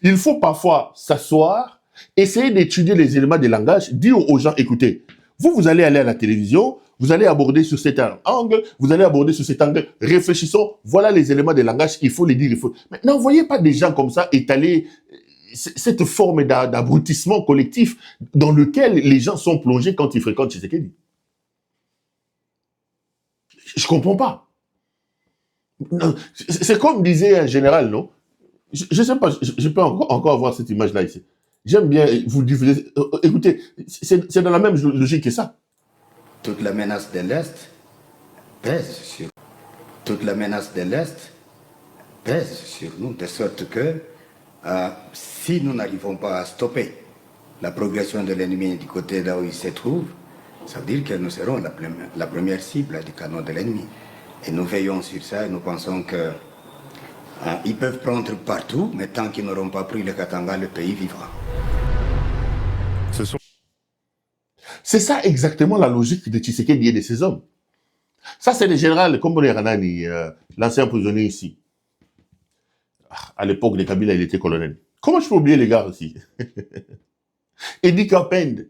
Il faut parfois s'asseoir, essayer d'étudier les éléments de langage, dire aux gens, écoutez, vous allez aller à la télévision, vous allez aborder sur cet angle, vous allez aborder sur cet angle, réfléchissons, voilà les éléments de langage, il faut les dire, il faut... Mais n'envoyez pas des gens comme ça étaler cette forme d'abrutissement collectif dans lequel les gens sont plongés quand ils fréquentent Tshisekedi. Je comprends pas. C'est comme disait un général, non? Je sais pas, je peux encore avoir cette image-là ici. J'aime bien vous diffuser. Écoutez, c'est dans la même logique que ça. Toute la menace de l'Est pèse sur toute la menace de l'Est pèse sur nous, de sorte que si nous n'arrivons pas à stopper la progression de l'ennemi du côté là où il se trouve, ça veut dire que nous serons la première cible du canon de l'ennemi. Et nous veillons sur ça et nous pensons que ils peuvent prendre partout, mais tant qu'ils n'auront pas pris le Katanga, le pays vivra. C'est ça exactement la logique de Tshisekedi et de ses hommes. Ça, c'est le général Kombole Ranani, l'ancien prisonnier ici. À l'époque de Kabila, il était colonel. Comment je peux oublier les gars aussi? Edi Kapende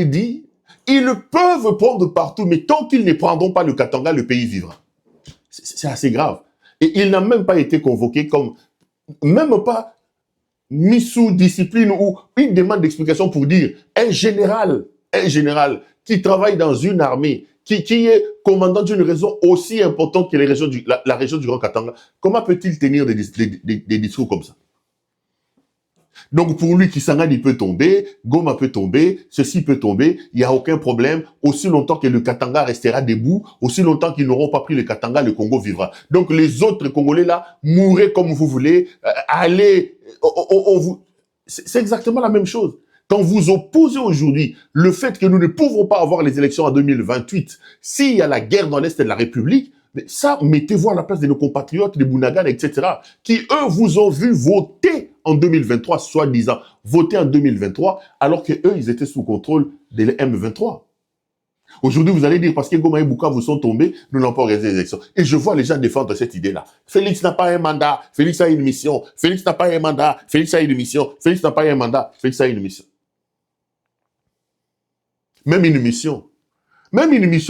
dit, ils peuvent prendre partout, mais tant qu'ils ne prendront pas le Katanga, le pays vivra. C'est assez grave. Et il n'a même pas été convoqué comme, même pas mis sous discipline ou une demande d'explication pour dire un général qui travaille dans une armée, qui est commandant d'une région aussi importante que la région du Grand Katanga, comment peut-il tenir des discours comme ça? Donc pour lui, Kisangani peut tomber, Goma peut tomber, ceci peut tomber, il n'y a aucun problème. Aussi longtemps que le Katanga restera debout, aussi longtemps qu'ils n'auront pas pris le Katanga, le Congo vivra. Donc les autres Congolais là, mourrez comme vous voulez, allez, c'est exactement la même chose. Quand vous opposez aujourd'hui le fait que nous ne pouvons pas avoir les élections en 2028, s'il y a la guerre dans l'Est de la République, mais ça, mettez-vous à la place de nos compatriotes, des Bounagan, etc., qui, eux, vous ont vu voter en 2023, soi-disant, voter en 2023, alors que eux, ils étaient sous contrôle de M23. Aujourd'hui, vous allez dire, parce que Goma et Bukavu sont tombés, nous n'avons pas organisé les élections. Et je vois les gens défendre cette idée-là. Félix n'a pas un mandat, Félix a une mission, Félix n'a pas un mandat, Félix a une mission, Félix n'a pas un mandat, Félix a une mission. Même une mission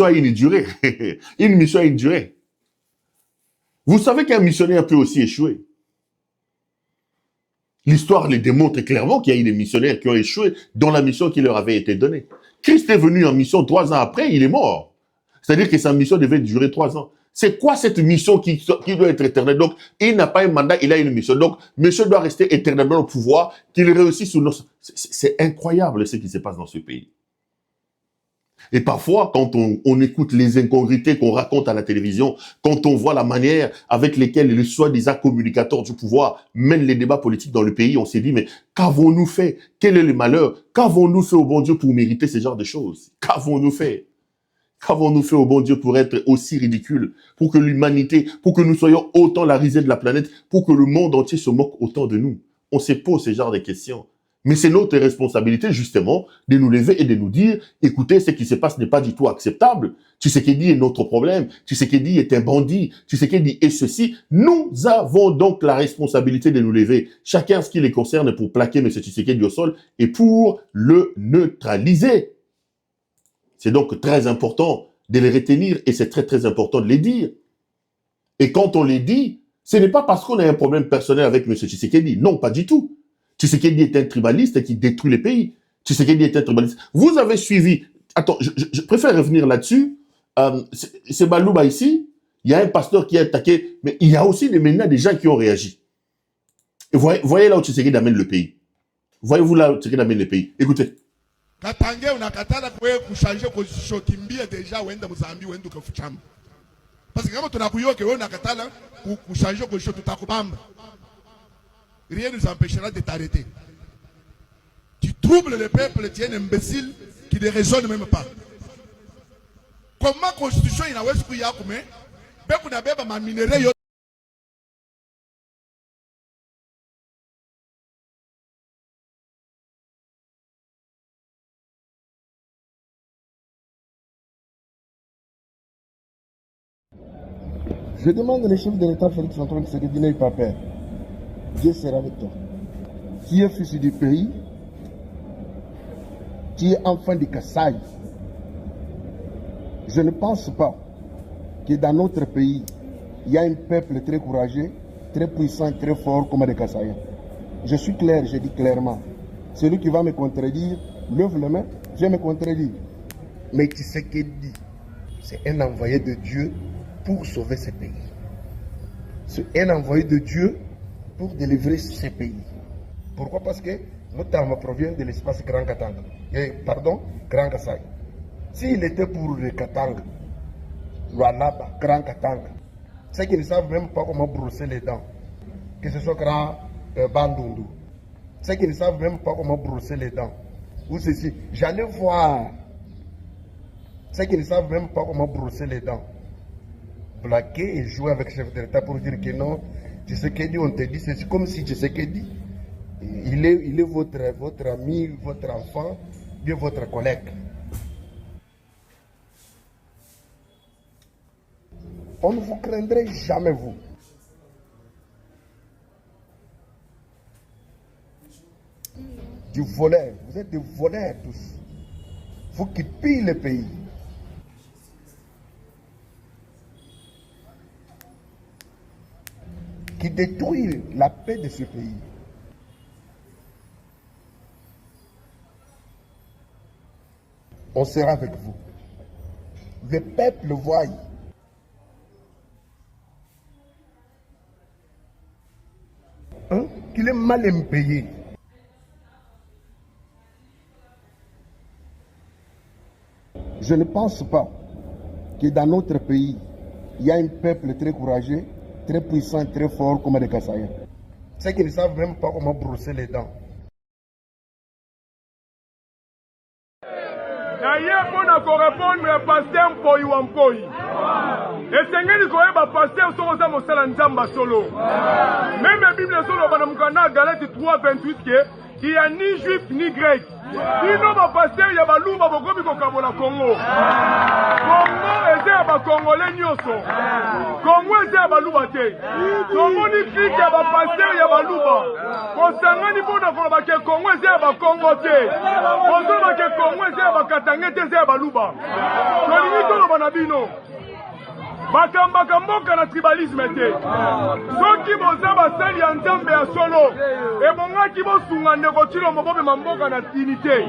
a une durée. Une mission a une durée. Vous savez qu'un missionnaire peut aussi échouer. L'histoire les démontre clairement qu'il y a eu des missionnaires qui ont échoué dans la mission qui leur avait été donnée. Christ est venu en mission 3 ans après, il est mort. C'est-à-dire que sa mission devait durer 3 ans. C'est quoi cette mission qui doit être éternelle? Donc, il n'a pas un mandat, il a une mission. Donc, monsieur doit rester éternellement au pouvoir, qu'il réussisse sous nos... C'est incroyable ce qui se passe dans ce pays. Et parfois, quand on écoute les incongruités qu'on raconte à la télévision, quand on voit la manière avec laquelle les soi-disant communicateurs du pouvoir mènent les débats politiques dans le pays, on s'est dit, mais qu'avons-nous fait? Quel est le malheur? Qu'avons-nous fait au bon Dieu pour mériter ce genre de choses? Qu'avons-nous fait? Qu'avons-nous fait au bon Dieu pour être aussi ridicule? Pour que l'humanité, pour que nous soyons autant la risée de la planète, pour que le monde entier se moque autant de nous? On se pose ce genre de questions. Mais c'est notre responsabilité, justement, de nous lever et de nous dire, écoutez, ce qui se passe n'est pas du tout acceptable. Tshisekedi est notre problème. Tshisekedi est un bandit. Tshisekedi est ceci. Nous avons donc la responsabilité de nous lever, chacun ce qui les concerne, pour plaquer M. Tshisekedi au sol et pour le neutraliser. C'est donc très important de les retenir et c'est très très important de les dire. Et quand on les dit, ce n'est pas parce qu'on a un problème personnel avec M. Tshisekedi. Non, pas du tout. Tshisekedi est un tribaliste qui détruit les pays. Tshisekedi est un tribaliste. Vous avez suivi... Attends, je préfère revenir là-dessus. C'est Balouba ici. Il y a un pasteur qui a attaqué. Mais il y a aussi maintenant des gens qui ont réagi. Et voyez là où Tshisekedi amène le pays. Voyez-vous là où Tshisekedi amène le pays. Écoutez. Katange unakatala kwe kushanje constitution kimbia deja wenda Mozambique wenda kufuchama. Parce que kama tunakuyoke wewe unakatala kushanje constitution tutakubamba. Rien ne nous empêchera de t'arrêter. Tu troubles le peuple, tu es un imbécile qui ne raisonne même pas. Comment la constitution inaweza kuyakume Peku na beba ma minere yo. Je demande le chef de l'État Félix Antoine Tshisekedi n'aie pas peur. Dieu sera avec toi. Tu es fils du pays. Tu es enfant de Kassai. Je ne pense pas que dans notre pays, il y a un peuple très courageux, très puissant, très fort comme les Kassaïens. Je suis clair, je dis clairement. Celui qui va me contredire, lève les mains, je vais me contredire. Mais Tshisekedi, c'est un envoyé de Dieu pour sauver ce pays. C'est un envoyé de Dieu pour délivrer ce pays. Pourquoi? Parce que notre arme provient de l'espace Grand Katanga. Grand Kassai. S'il était pour le Katanga, Luanaba, Grand Katanga, c'est qu'ils ne savent même pas comment brosser les dents. Que ce soit Grand Bandundu. C'est qu'ils ne savent même pas comment brosser les dents. Ou ceci. J'allais voir. C'est qu'ils ne savent même pas comment brosser les dents. Blaguer et jouer avec le chef de l'État pour dire que non, Tshisekedi, on te dit, c'est comme si Tshisekedi, il est votre ami, votre enfant, bien votre collègue. On ne vous craindrait jamais, vous. Du voleur, vous êtes des voleurs tous. Vous qui pillez le pays. Qui détruit la paix de ce pays. On sera avec vous. Le peuple voit qu'il est mal payé. Je ne pense pas que dans notre pays, il y a un peuple très courageux, très puissant, très fort comme les Kassaïens. C'est qu'ils ne savent même pas comment brosser les dents. Répondre à pasteur Mpoyi wa Mpoyi. Et sengeli koyeba pasteur soko za mosala nzamba solo. Même la Bible solo bana mukana Galate 3:28 que il y a ni juif ni grec. Bino ba pasteur ya balumba bokobi kokabola Congo. Congo eza ba congolais nyoso. Congo eza baluba te. Congo ni clique ya ba pasteur ya baluba. Kosangani bona ko ba ke Congo eza ba Congo te. Kozo ba ke Congo eza ba Katanga te eza baluba. Tolingi tolo bana bino. Bakambaka mboka na tribalisme te. Soki boza basali ya nzambe ya solo ebongaki bosunga ndeko tilo mobomema mboka na unité.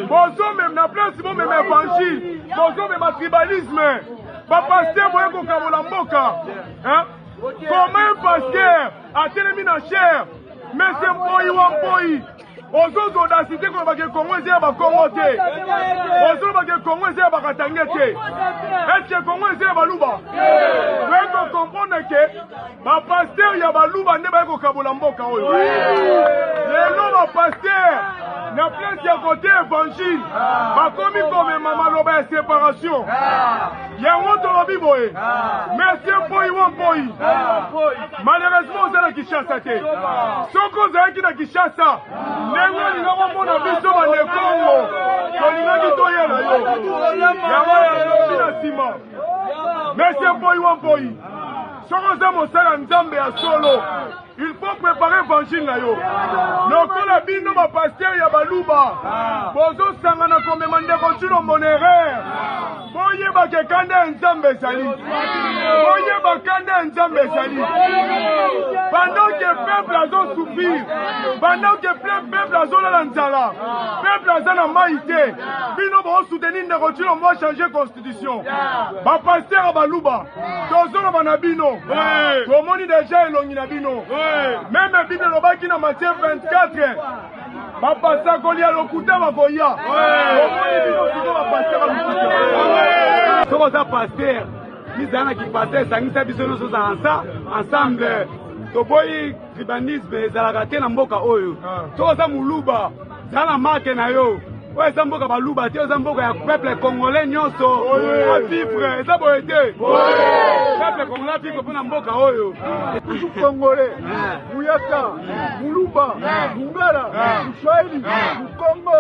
Bozomema na place bomema évangile. Bozomema tribalisme. Bapaster boye kokabola mboka. Comment un pasteur atelemi na chair Monsieur Mpoyi wa Mpoyi Ozozo audacité qu'on va que Congo eza ba Congo te. Ozozo ba que Congo eza ba Katanga te. Est-ce que Congo eza ba Luba? Vous comprendre que ba pasteur ya ba Luba ne ba ko kabola mboka oyo. Lelo ba pasteur na place ya côté évangile. Ba komi comme mama loba ya séparation. Ya ngoto lobi boye. Monsieur Mpoyi wa Mpoyi. Malheureusement on a Kinshasa te. Soko za ki na Kinshasa. Nengo ni ngoma mona biso ba ne Congo. Tolinga kitoye na yo. Ya ba sima. Monsieur Mpoyi wa Mpoyi. Soko za mosala nzambe ya solo. Il faut préparer l'évangile na yo. Lokola bino ba pasteur ya baluba. Bozo sangana komema ndeko tilo monere. Boye ba ke kanda nzambe sali. Boye ba kanda nzambe sali. Pendant que peuple a souffrir, pendant que peuple a la nzala, peuple a na maïté, bino bo soutenir ndeko tilo mo changer constitution. Ba pasteur baluba. Tozo na banabino. Tomoni déjà elongi na bino. Même la Bible qui dans Matthieu 24, papa Sakolia Lokuta Makoya. Si vous êtes pasteur, vous êtes pasteur, vous êtes ensemble. Toboyi tribalisme ezalaka te na mboka oyo. Toza muluba, zala marke na yo. oyo eza mboka baluba te, eza mboka ya peuple congolais nyonso avivre, eza boye te peuple congolais avivre mpona mboka oyo congolais muyaka muluba mungala mswahili mkongo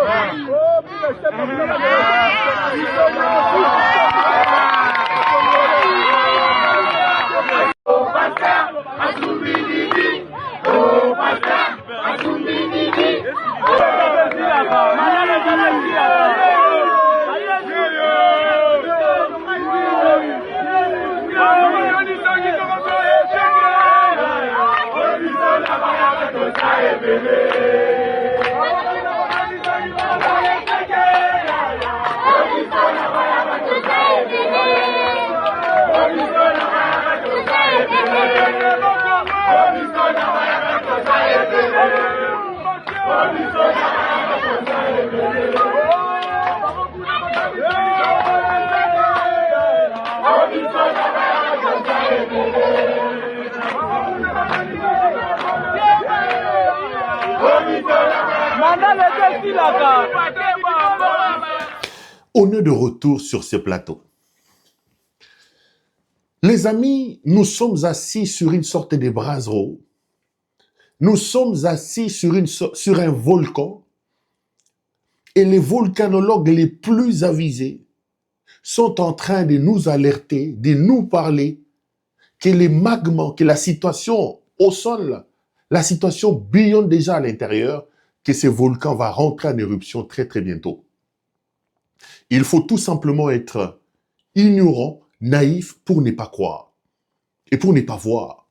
On est de retour sur ce plateau. Les amis, nous sommes assis sur une sorte de brasero. Nous sommes assis sur un volcan. Et les volcanologues les plus avisés sont en train de nous alerter, de nous parler que les magmas, que la situation au sol, la situation bouillonne déjà à l'intérieur, que ce volcan va rentrer en éruption très très bientôt. Il faut tout simplement être ignorant, naïf pour ne pas croire et pour ne pas voir.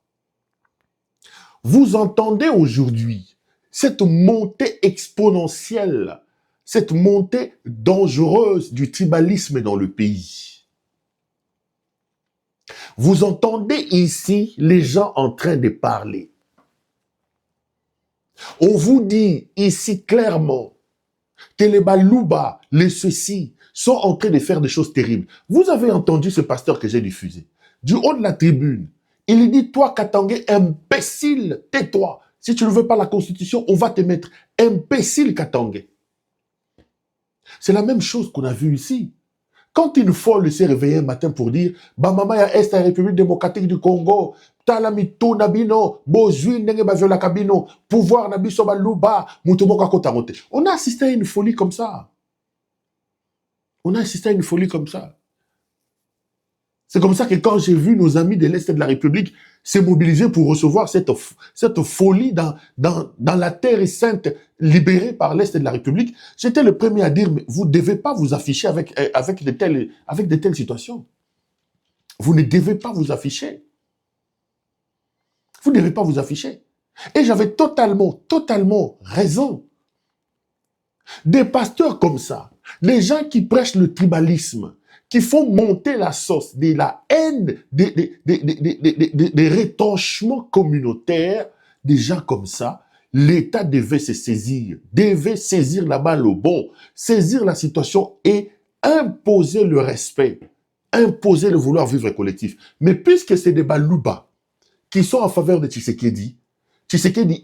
Vous entendez aujourd'hui cette montée exponentielle, cette montée dangereuse du tribalisme dans le pays. Vous entendez ici les gens en train de parler. On vous dit ici clairement que les Baluba, les ceux-ci, sont en train de faire des choses terribles. Vous avez entendu ce pasteur que j'ai diffusé. Du haut de la tribune, il dit, toi Katangé, imbécile, tais-toi. Si tu ne veux pas la constitution, on va te mettre imbécile Katangé. C'est la même chose qu'on a vu ici. Quand une folle s'est réveillée un matin pour dire Bamama ya est la République démocratique du Congo, talamito nabino, bozui nenge baviola kabino, pouvoir nabiso baluba, mutomoka kotarote. On a assisté à une folie comme ça. On a assisté à une folie comme ça. C'est comme ça que quand j'ai vu nos amis de l'Est de la République se mobiliser pour recevoir cette folie dans la terre sainte libérée par l'Est de la République, j'étais le premier à dire, mais vous ne devez pas vous afficher avec de telles situations. Vous ne devez pas vous afficher. Vous ne devez pas vous afficher. Et j'avais totalement raison. Des pasteurs comme ça, des gens qui prêchent le tribalisme, qui font monter la sauce de la haine, des retranchements communautaires, des gens comme ça, l'État devait se saisir, devait saisir la balle au bon, saisir la situation et imposer le respect, imposer le vouloir vivre collectif. Mais puisque c'est des Baluba qui sont en faveur de Tshisekedi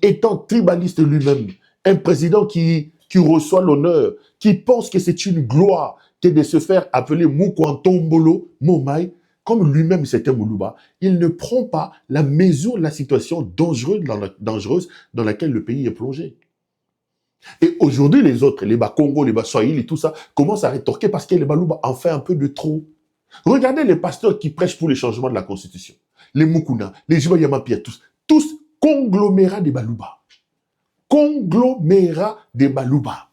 étant tribaliste lui-même, un président qui reçoit l'honneur, qui pense que c'est une gloire, que de se faire appeler Mukwantombolo, Momai, comme lui-même c'était Moulouba, il ne prend pas la mesure de la situation dangereuse dans laquelle le pays est plongé. Et aujourd'hui, les autres, les Bas-Congo, les Bas-Swahili et tout ça, commencent à rétorquer parce que les Balouba en fait un peu de trop. Regardez les pasteurs qui prêchent pour les changements de la Constitution. Les Mukuna, les Jibayamapia, tous conglomérats des Balouba. Conglomérats des Balouba.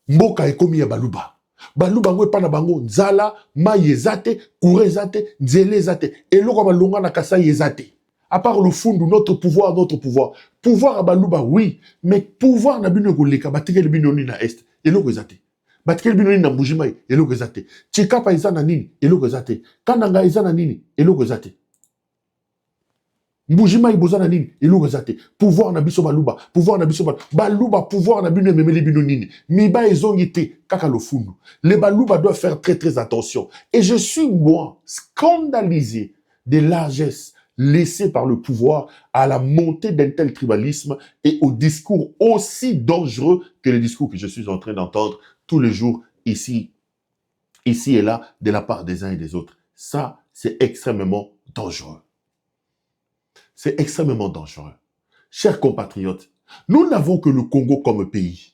Mboka ekomi ya Baluba. Baluba ngwe pana bango nzala, maye zate, kure zate, nzele zate. Eloko balonga na kasai zate. À part le fond de notre pouvoir. Pouvoir à Baluba, oui, mais pouvoir na bino koleka, batikeli bino ni na est. Eloko zate. Batikeli bino ni na Mbujimai, eloko zate. Chikapa izana nini, eloko zate. Kananga izana nini, eloko zate. Mbujima ibozana nini eloko zate pouvoir na biso Baluba Baluba pouvoir na bino memeli bino nini miba ezongi te kaka lo fundu. Les Baluba doivent faire très très attention et je suis moi scandalisé des largesses, laissés par le pouvoir à la montée d'un tel tribalisme et aux discours aussi dangereux que les discours que je suis en train d'entendre tous les jours ici et là, de la part des uns et des autres. Ça, c'est extrêmement dangereux. C'est extrêmement dangereux. Chers compatriotes, nous n'avons que le Congo comme pays.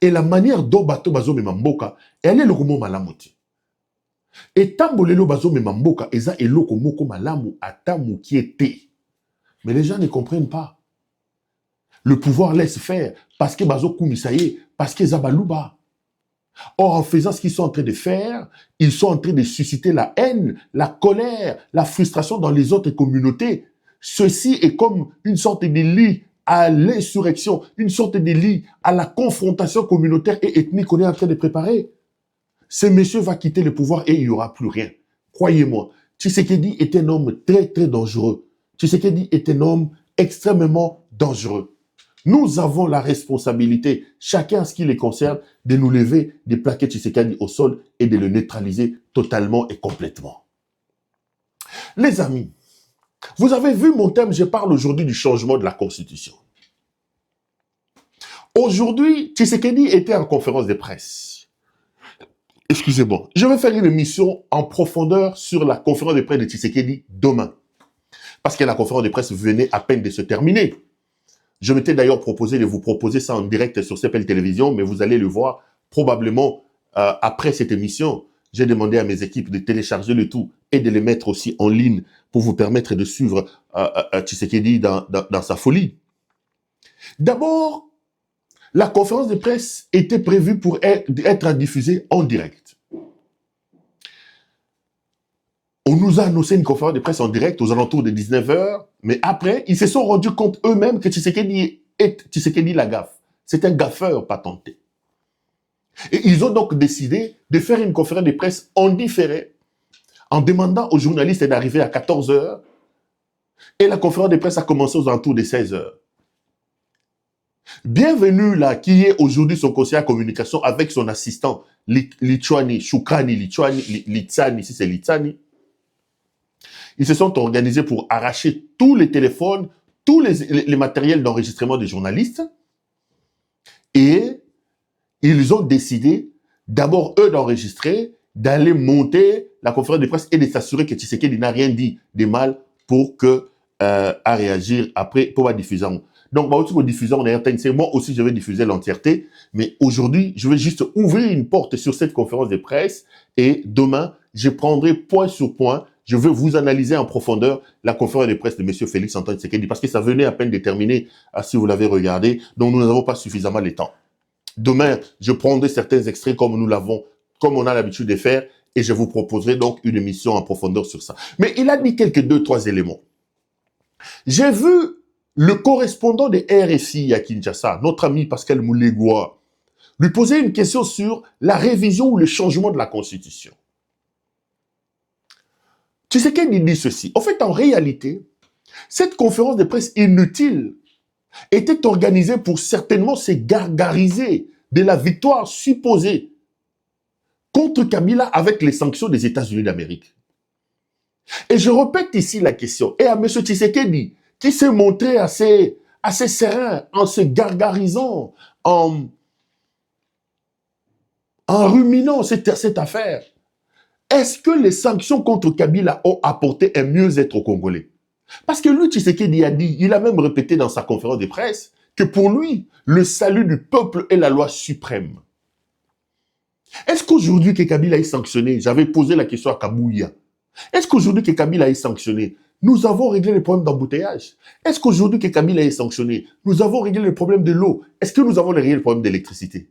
Et la manière dont bato bazo memamboka, elle est le roman malamoti. Et tambolelo bazo memamboka, eza eloko moko malamu atamu qui était. Mais les gens ne comprennent pas. Le pouvoir laisse faire parce que bazo kumisaye, parce que zabaluba. Or, en faisant ce qu'ils sont en train de faire, ils sont en train de susciter la haine, la colère, la frustration dans les autres communautés. Ceci est comme une sorte de lit à l'insurrection, une sorte de lit à la confrontation communautaire et ethnique qu'on est en train de préparer. Ce monsieur va quitter le pouvoir et il n'y aura plus rien. Croyez-moi, Tshisekedi est un homme très, très dangereux. Tshisekedi est un homme extrêmement dangereux. Nous avons la responsabilité, chacun en ce qui les concerne, de nous lever, de plaquer Tshisekedi au sol et de le neutraliser totalement et complètement. Les amis, vous avez vu mon thème, je parle aujourd'hui du changement de la Constitution. Aujourd'hui, Tshisekedi était en conférence de presse. Excusez-moi, je vais faire une émission en profondeur sur la conférence de presse de Tshisekedi demain. Parce que la conférence de presse venait à peine de se terminer. Je m'étais d'ailleurs proposé de vous proposer ça en direct sur CPL Télévision, mais vous allez le voir probablement après cette émission. J'ai demandé à mes équipes de télécharger le tout et de les mettre aussi en ligne pour vous permettre de suivre Tshisekedi dans sa folie. D'abord, la conférence de presse était prévue pour être diffusée en direct. On nous a annoncé une conférence de presse en direct aux alentours de 19h, mais après, ils se sont rendus compte eux-mêmes que Tshisekedi la gaffe. C'est un gaffeur patenté. Et ils ont donc décidé de faire une conférence de presse en différé, en demandant aux journalistes d'arriver à 14h, et la conférence de presse a commencé aux alentours de 16h. Bienvenue là, qui est aujourd'hui son conseiller à communication avec son assistant, Shukrani Litsani, si c'est Litsani. Ils se sont organisés pour arracher tous les téléphones, tous les matériels d'enregistrement des journalistes. Et ils ont décidé, d'abord, eux, d'enregistrer, d'aller monter la conférence de presse et de s'assurer que Tshisekedi n'a rien dit de mal pour à réagir après, pour la diffusion. Donc, moi aussi, je vais diffuser l'entièreté. Mais aujourd'hui, je vais juste ouvrir une porte sur cette conférence de presse. Et demain, je prendrai point sur point. Je veux vous analyser en profondeur la conférence de presse de M. Félix Antoine Tshisekedi parce que ça venait à peine de terminer, si vous l'avez regardé. Donc, nous n'avons pas suffisamment le temps. Demain, je prendrai certains extraits comme on a l'habitude de faire et je vous proposerai donc une émission en profondeur sur ça. Mais il a dit quelques 2-3 éléments. J'ai vu le correspondant de RFI à Kinshasa, notre ami Pascal Moulégoua, lui poser une question sur la révision ou le changement de la Constitution. Tshisekedi dit ceci. En fait, en réalité, cette conférence de presse inutile était organisée pour certainement se gargariser de la victoire supposée contre Kabila avec les sanctions des États-Unis d'Amérique. Et je répète ici la question. Et à M. Tshisekedi, qui s'est montré assez serein en se gargarisant, en ruminant cette affaire. Est-ce que les sanctions contre Kabila ont apporté un mieux-être aux Congolais? Parce que lui, Tshisekedi a dit, il a même répété dans sa conférence de presse, que pour lui, le salut du peuple est la loi suprême. Est-ce qu'aujourd'hui que Kabila est sanctionné, j'avais posé la question à Kabouya, est-ce qu'aujourd'hui que Kabila est sanctionné, nous avons réglé les problèmes d'embouteillage? Est-ce qu'aujourd'hui que Kabila est sanctionné, nous avons réglé le problème de l'eau? Est-ce que nous avons réglé le problème d'électricité?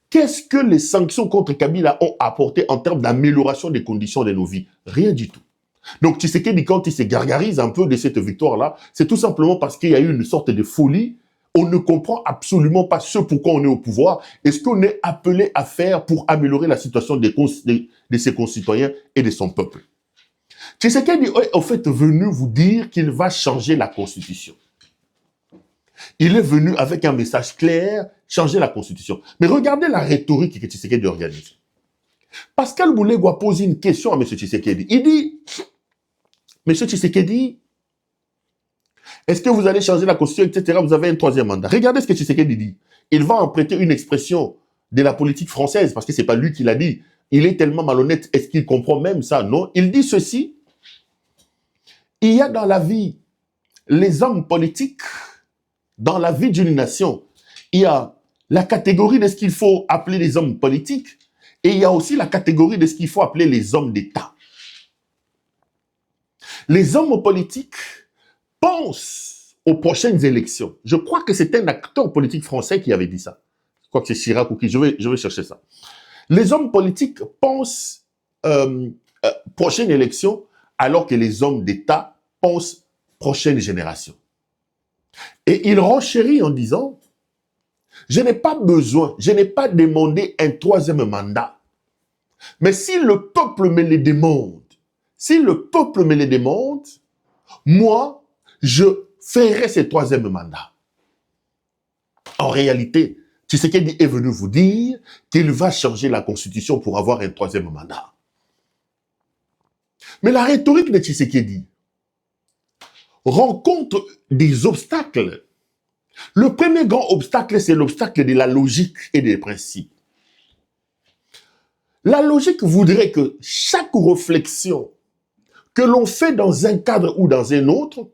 Qu'est-ce que les sanctions contre Kabila ont apporté en termes d'amélioration des conditions de nos vies? Rien du tout. Donc Tshisekedi, quand il se gargarise un peu de cette victoire-là, c'est tout simplement parce qu'il y a eu une sorte de folie. On ne comprend absolument pas ce pourquoi on est au pouvoir et ce qu'on est appelé à faire pour améliorer la situation de ses concitoyens et de son peuple. Tshisekedi est en fait venu vous dire qu'il va changer la Constitution. Il est venu avec un message clair, changer la Constitution. Mais regardez la rhétorique que Tshisekedi organise. Pascal Moulégoua pose une question à M. Tshisekedi. Il dit, M. Tshisekedi, Est-ce que vous allez changer la constitution, etc. Vous avez un troisième mandat. Regardez ce que Tshisekedi dit. Il va emprunter une expression de la politique française, parce que c'est pas lui qui l'a dit. Il est tellement malhonnête, est-ce qu'il comprend même ça? Non. Il dit ceci. Il y a dans la vie les hommes politiques, dans la vie d'une nation, il y a la catégorie de ce qu'il faut appeler les hommes politiques, et il y a aussi la catégorie de ce qu'il faut appeler les hommes d'État. Les hommes politiques pensent aux prochaines élections. Je crois que c'est un acteur politique français qui avait dit ça. Je crois que c'est Chirac ou qui. Je vais chercher ça. Les hommes politiques pensent prochaine élection, alors que les hommes d'État pensent prochaine génération. Et il renchérit en disant, je n'ai pas besoin, je n'ai pas demandé un troisième mandat. Mais si le peuple me le demande, moi, je ferai ce troisième mandat. En réalité, Tshisekedi est venu vous dire qu'il va changer la constitution pour avoir un troisième mandat. Mais la rhétorique de Tshisekedi rencontre des obstacles. Le premier grand obstacle, c'est l'obstacle de la logique et des principes. La logique voudrait que chaque réflexion que l'on fait dans un cadre ou dans un autre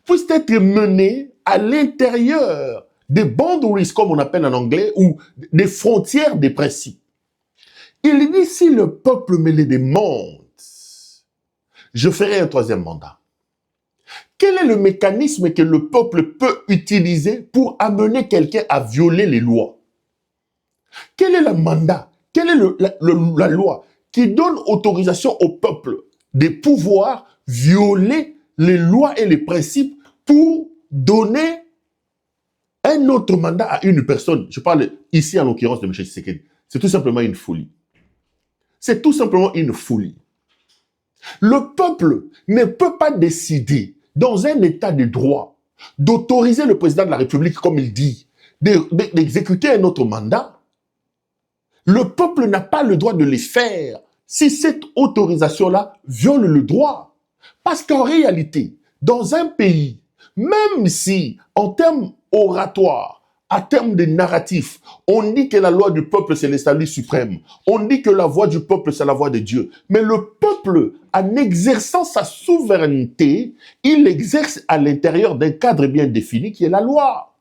puisse être menée à l'intérieur des boundaries, comme on appelle en anglais, ou des frontières des principes. Il dit, si le peuple me les demande, je ferai un troisième mandat. Quel est le mécanisme que le peuple peut utiliser pour amener quelqu'un à violer les lois? Quel est le mandat? Quelle est la loi qui donne autorisation au peuple de pouvoir violer les lois et les principes pour donner un autre mandat à une personne? Je parle ici en l'occurrence de M. Tshisekedi. C'est tout simplement une folie. C'est tout simplement une folie. Le peuple ne peut pas décider dans un état de droit d'autoriser le président de la République, comme il dit, d'exécuter un autre mandat. Le peuple n'a pas le droit de les faire si cette autorisation-là viole le droit. Parce qu'en réalité, dans un pays, même si en termes oratoires, en termes de narratif, on dit que la loi du peuple, c'est le salut suprême. On dit que la voix du peuple, c'est la voix de Dieu. Mais le peuple, en exerçant sa souveraineté, il l'exerce à l'intérieur d'un cadre bien défini qui est la loi.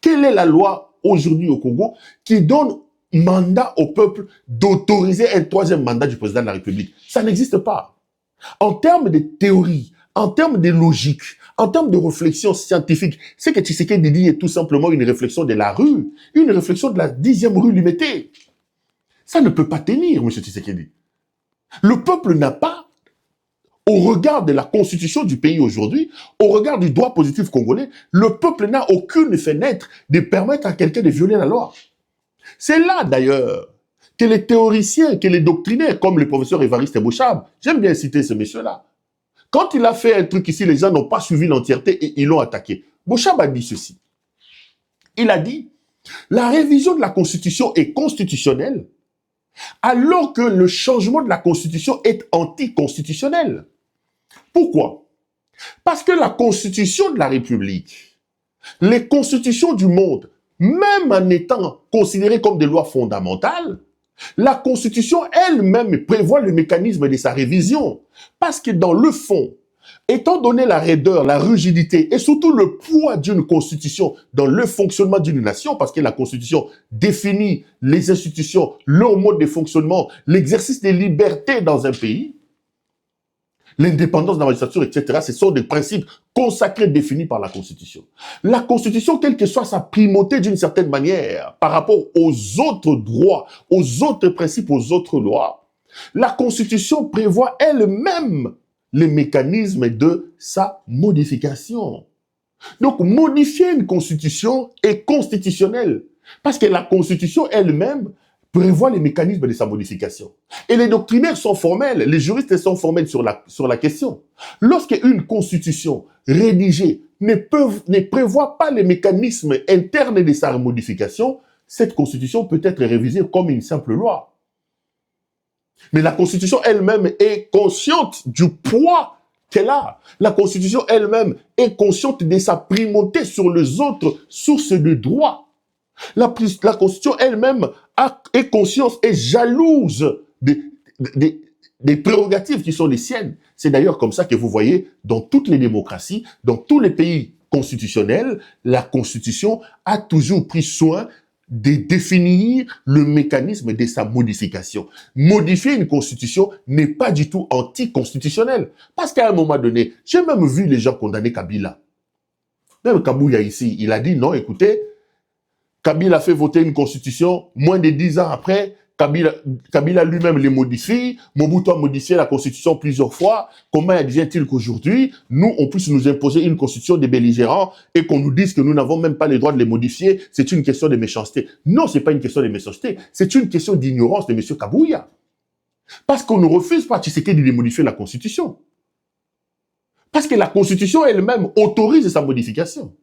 Quelle est la loi aujourd'hui au Congo qui donne mandat au peuple d'autoriser un troisième mandat du président de la République? Ça n'existe pas. En termes de théorie, en termes de logique, en termes de réflexion scientifique, ce que Tshisekedi dit est tout simplement une réflexion de la rue, une réflexion de la 10e rue Limité. Ça ne peut pas tenir, M. Tshisekedi. Le peuple n'a pas, au regard de la constitution du pays aujourd'hui, au regard du droit positif congolais, le peuple n'a aucune fenêtre de permettre à quelqu'un de violer la loi. C'est là, d'ailleurs, que les théoriciens, que les doctrinaires, comme le professeur Évariste Bochab, j'aime bien citer ce monsieur-là, quand il a fait un truc ici, les gens n'ont pas suivi l'entièreté et ils l'ont attaqué. Bochab a dit ceci. Il a dit, la révision de la Constitution est constitutionnelle, alors que le changement de la Constitution est anticonstitutionnel. Pourquoi? Parce que la Constitution de la République, les constitutions du monde, même en étant considérées comme des lois fondamentales, la Constitution elle-même prévoit le mécanisme de sa révision. Parce que dans le fond, étant donné la raideur, la rigidité et surtout le poids d'une Constitution dans le fonctionnement d'une nation, parce que la Constitution définit les institutions, leur mode de fonctionnement, l'exercice des libertés dans un pays, l'indépendance de la magistrature, etc., ce sont des principes consacrés, définis par la Constitution. La Constitution, quelle que soit sa primauté d'une certaine manière par rapport aux autres droits, aux autres principes, aux autres lois, la Constitution prévoit elle-même les mécanismes de sa modification. Donc, modifier une Constitution est constitutionnel parce que la Constitution elle-même prévoit les mécanismes de sa modification. Et les doctrinaires sont formels, les juristes sont formels sur la question. Lorsque une constitution rédigée ne prévoit pas les mécanismes internes de sa modification, cette constitution peut être révisée comme une simple loi. Mais la constitution elle-même est consciente du poids qu'elle a. La Constitution elle-même est consciente de sa primauté sur les autres sources de droit. La Constitution elle-même est consciente et jalouse des prérogatives qui sont les siennes. C'est d'ailleurs comme ça que vous voyez dans toutes les démocraties, dans tous les pays constitutionnels, la Constitution a toujours pris soin de définir le mécanisme de sa modification. Modifier une constitution n'est pas du tout anticonstitutionnel. Parce qu'à un moment donné, j'ai même vu les gens condamner Kabila. Même Kabouya ici, il a dit non, écoutez, Kabila a fait voter une constitution, moins de 10 ans après, Kabila lui-même les modifie, Mobutu a modifié la constitution plusieurs fois. Comment advient-il qu'aujourd'hui, nous, on puisse nous imposer une constitution des belligérants et qu'on nous dise que nous n'avons même pas le droit de les modifier? C'est une question de méchanceté. Non, c'est pas une question de méchanceté, c'est une question d'ignorance de M. Kabouya. Parce qu'on ne refuse pas Tshisekedi de modifier la constitution. Parce que la constitution elle-même autorise sa modification.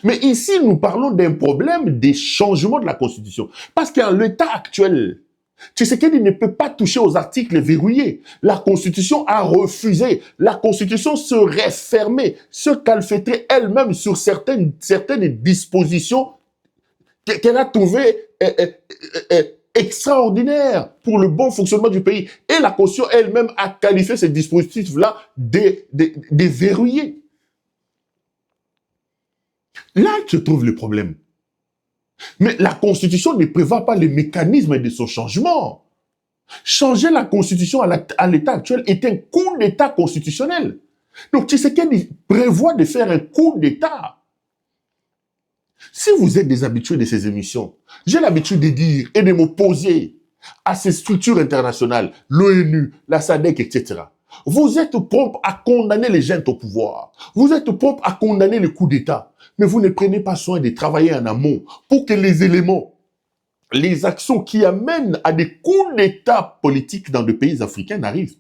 Mais ici, nous parlons d'un problème des changements de la Constitution. Parce qu'en l'état actuel, Tshisekedi ne peut pas toucher aux articles verrouillés. La Constitution a refusé. La Constitution serait fermée, se calfeutrer elle-même sur certaines dispositions qu'elle a trouvées extraordinaires pour le bon fonctionnement du pays. Et la Constitution elle-même a qualifié ces dispositifs-là de verrouillés. Là se trouve le problème. Mais la Constitution ne prévoit pas les mécanismes de son changement. Changer la Constitution à l'état actuel est un coup d'État constitutionnel. Donc Tshisekedi prévoit de faire un coup d'État. Si vous êtes des habitués de ces émissions, j'ai l'habitude de dire et de m'opposer à ces structures internationales, l'ONU, la SADC, etc. Vous êtes prompt à condamner les gens au pouvoir. Vous êtes prompt à condamner le coup d'État. Mais vous ne prenez pas soin de travailler en amont pour que les éléments, les actions qui amènent à des coups d'État politiques dans des pays africains n'arrivent.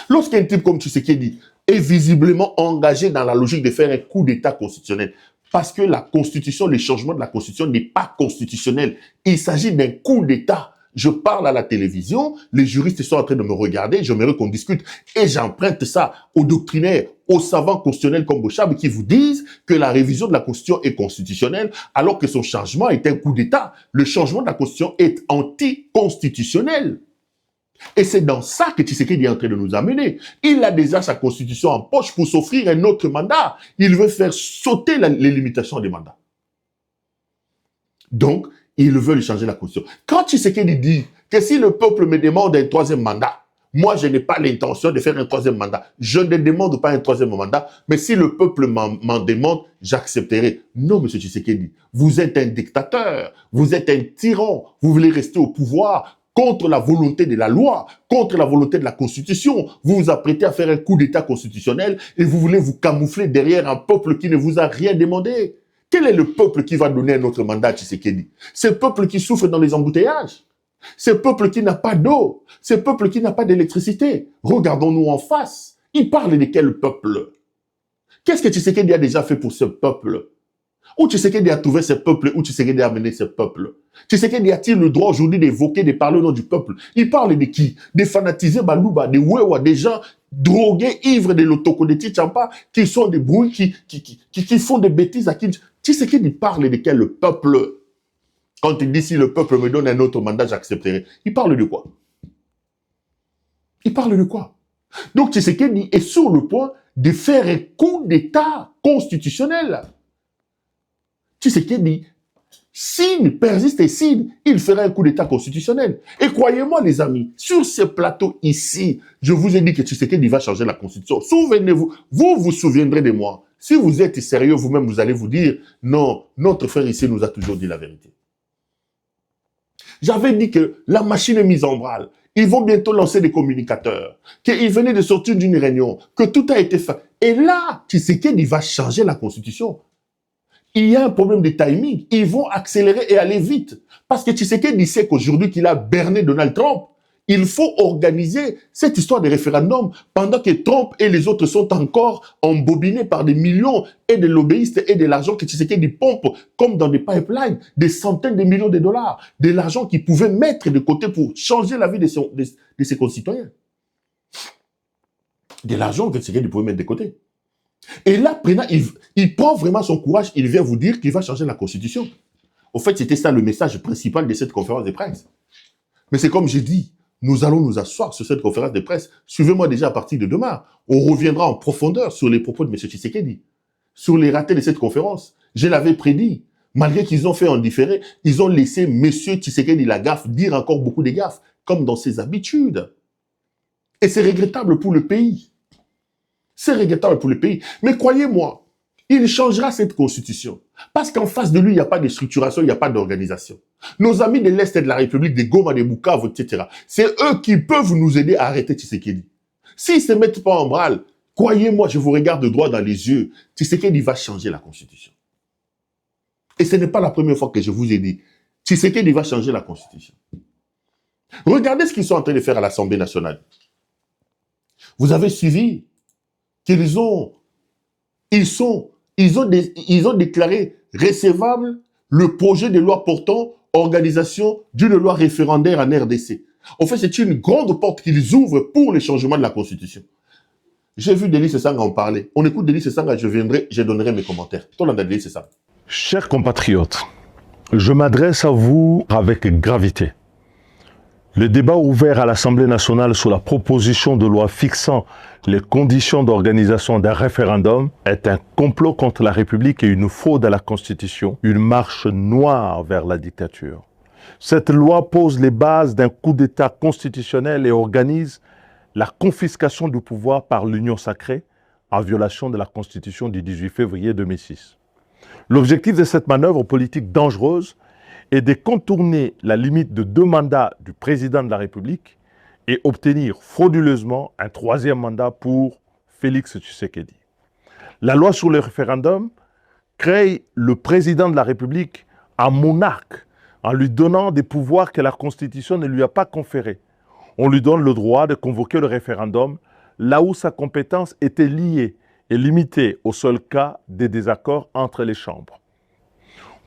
Lorsqu'un type comme Tshisekedi est visiblement engagé dans la logique de faire un coup d'État constitutionnel, parce que la Constitution, le changement de la Constitution n'est pas constitutionnel. Il s'agit d'un coup d'État. Je parle à la télévision, les juristes sont en train de me regarder, j'aimerais qu'on discute. Et j'emprunte ça aux doctrinaires, aux savants constitutionnels comme Bochab qui vous disent que la révision de la Constitution est constitutionnelle alors que son changement est un coup d'État. Le changement de la Constitution est anticonstitutionnel. Et c'est dans ça que Tshisekedi est en train de nous amener. Il a déjà sa Constitution en poche pour s'offrir un autre mandat. Il veut faire sauter les limitations des mandats. Donc, ils veulent changer la Constitution. Quand Tshisekedi dit que si le peuple me demande un troisième mandat, moi, je n'ai pas l'intention de faire un troisième mandat. Je ne demande pas un troisième mandat, mais si le peuple m'en demande, j'accepterai. Non, M. Tshisekedi, vous êtes un dictateur, vous êtes un tyran, vous voulez rester au pouvoir contre la volonté de la loi, contre la volonté de la Constitution. Vous vous apprêtez à faire un coup d'État constitutionnel et vous voulez vous camoufler derrière un peuple qui ne vous a rien demandé. Quel est le peuple qui va donner un autre mandat à Tshisekedi? C'est le peuple qui souffre dans les embouteillages. C'est le peuple qui n'a pas d'eau. C'est le peuple qui n'a pas d'électricité. Regardons-nous en face. Il parle de quel peuple? Qu'est-ce que Tshisekedi a déjà fait pour ce peuple? Où Tshisekedi a trouvé ce peuple? Où Tshisekedi a amené ce peuple? Tshisekedi a-t-il le droit aujourd'hui d'évoquer, de parler au nom du peuple? Il parle de qui? Des fanatisés Balouba, des Wewa, des gens drogués, ivres de l'Otoko, des Tchampa, qui sont des bruits, qui font des bêtises à qui? Tshisekedi parle de quel peuple? Quand il dit si le peuple me donne un autre mandat, j'accepterai. Il parle de quoi? Il parle de quoi? Donc Tshisekedi est sur le point de faire un coup d'État constitutionnel. Tshisekedi, s'il persiste et s'il fera un coup d'État constitutionnel. Et croyez-moi les amis, sur ce plateau ici, je vous ai dit que Tshisekedi va changer la constitution. Souvenez-vous, vous vous souviendrez de moi. Si vous êtes sérieux vous-même, vous allez vous dire, non, notre frère ici nous a toujours dit la vérité. J'avais dit que la machine est mise en branle. Ils vont bientôt lancer des communicateurs. Qu'ils venaient de sortir d'une réunion. Que tout a été fait. Et là, Tshisekedi va changer la constitution. Il y a un problème de timing. Ils vont accélérer et aller vite. Parce que Tshisekedi sait qu'aujourd'hui qu'il a berné Donald Trump, il faut organiser cette histoire de référendum pendant que Trump et les autres sont encore embobinés par des millions et de lobbyistes et de l'argent que Tshisekedi pompe comme dans des pipelines, des centaines de millions de dollars, de l'argent qu'il pouvait mettre de côté pour changer la vie de ses concitoyens. de l'argent que Tshisekedi pouvait mettre de côté. Et là, il prend vraiment son courage, il vient vous dire qu'il va changer la constitution. Au fait, c'était ça le message principal de cette conférence de presse. Mais c'est comme j'ai dit, nous allons nous asseoir sur cette conférence de presse. Suivez-moi déjà à partir de demain. On reviendra en profondeur sur les propos de M. Tshisekedi, sur les ratés de cette conférence. Je l'avais prédit. Malgré qu'ils ont fait en différé, ils ont laissé M. Tshisekedi la gaffe dire encore beaucoup de gaffes, comme dans ses habitudes. Et c'est regrettable pour le pays. C'est regrettable pour le pays. Mais croyez-moi, il changera cette constitution. Parce qu'en face de lui, il n'y a pas de structuration, il n'y a pas d'organisation. Nos amis de l'Est de la République, des Goma, des Bukavu, etc., c'est eux qui peuvent nous aider à arrêter Tshisekedi. S'ils ne se mettent pas en branle, croyez-moi, je vous regarde droit dans les yeux, Tshisekedi va changer la constitution. Et ce n'est pas la première fois que je vous ai dit, Tshisekedi va changer la constitution. Regardez ce qu'ils sont en train de faire à l'Assemblée nationale. Vous avez suivi qu'ils ont déclaré recevable le projet de loi portant organisation d'une loi référendaire en RDC. En fait, c'est une grande porte qu'ils ouvrent pour le changement de la Constitution. J'ai vu Denis Sesanga en parler. On écoute Denis Sesanga, je donnerai mes commentaires. Toi, Denis Sesanga. Chers compatriotes, je m'adresse à vous avec gravité. Le débat ouvert à l'Assemblée nationale sur la proposition de loi fixant les conditions d'organisation d'un référendum est un complot contre la République et une fraude à la Constitution, une marche noire vers la dictature. Cette loi pose les bases d'un coup d'État constitutionnel et organise la confiscation du pouvoir par l'Union sacrée en violation de la Constitution du 18 février 2006. L'objectif de cette manœuvre politique dangereuse est de contourner la limite de 2 mandats du président de la République et obtenir frauduleusement un 3e mandat pour Félix Tshisekedi. La loi sur le référendum crée le président de la République en monarque en lui donnant des pouvoirs que la Constitution ne lui a pas conférés. On lui donne le droit de convoquer le référendum là où sa compétence était liée et limitée au seul cas des désaccords entre les chambres.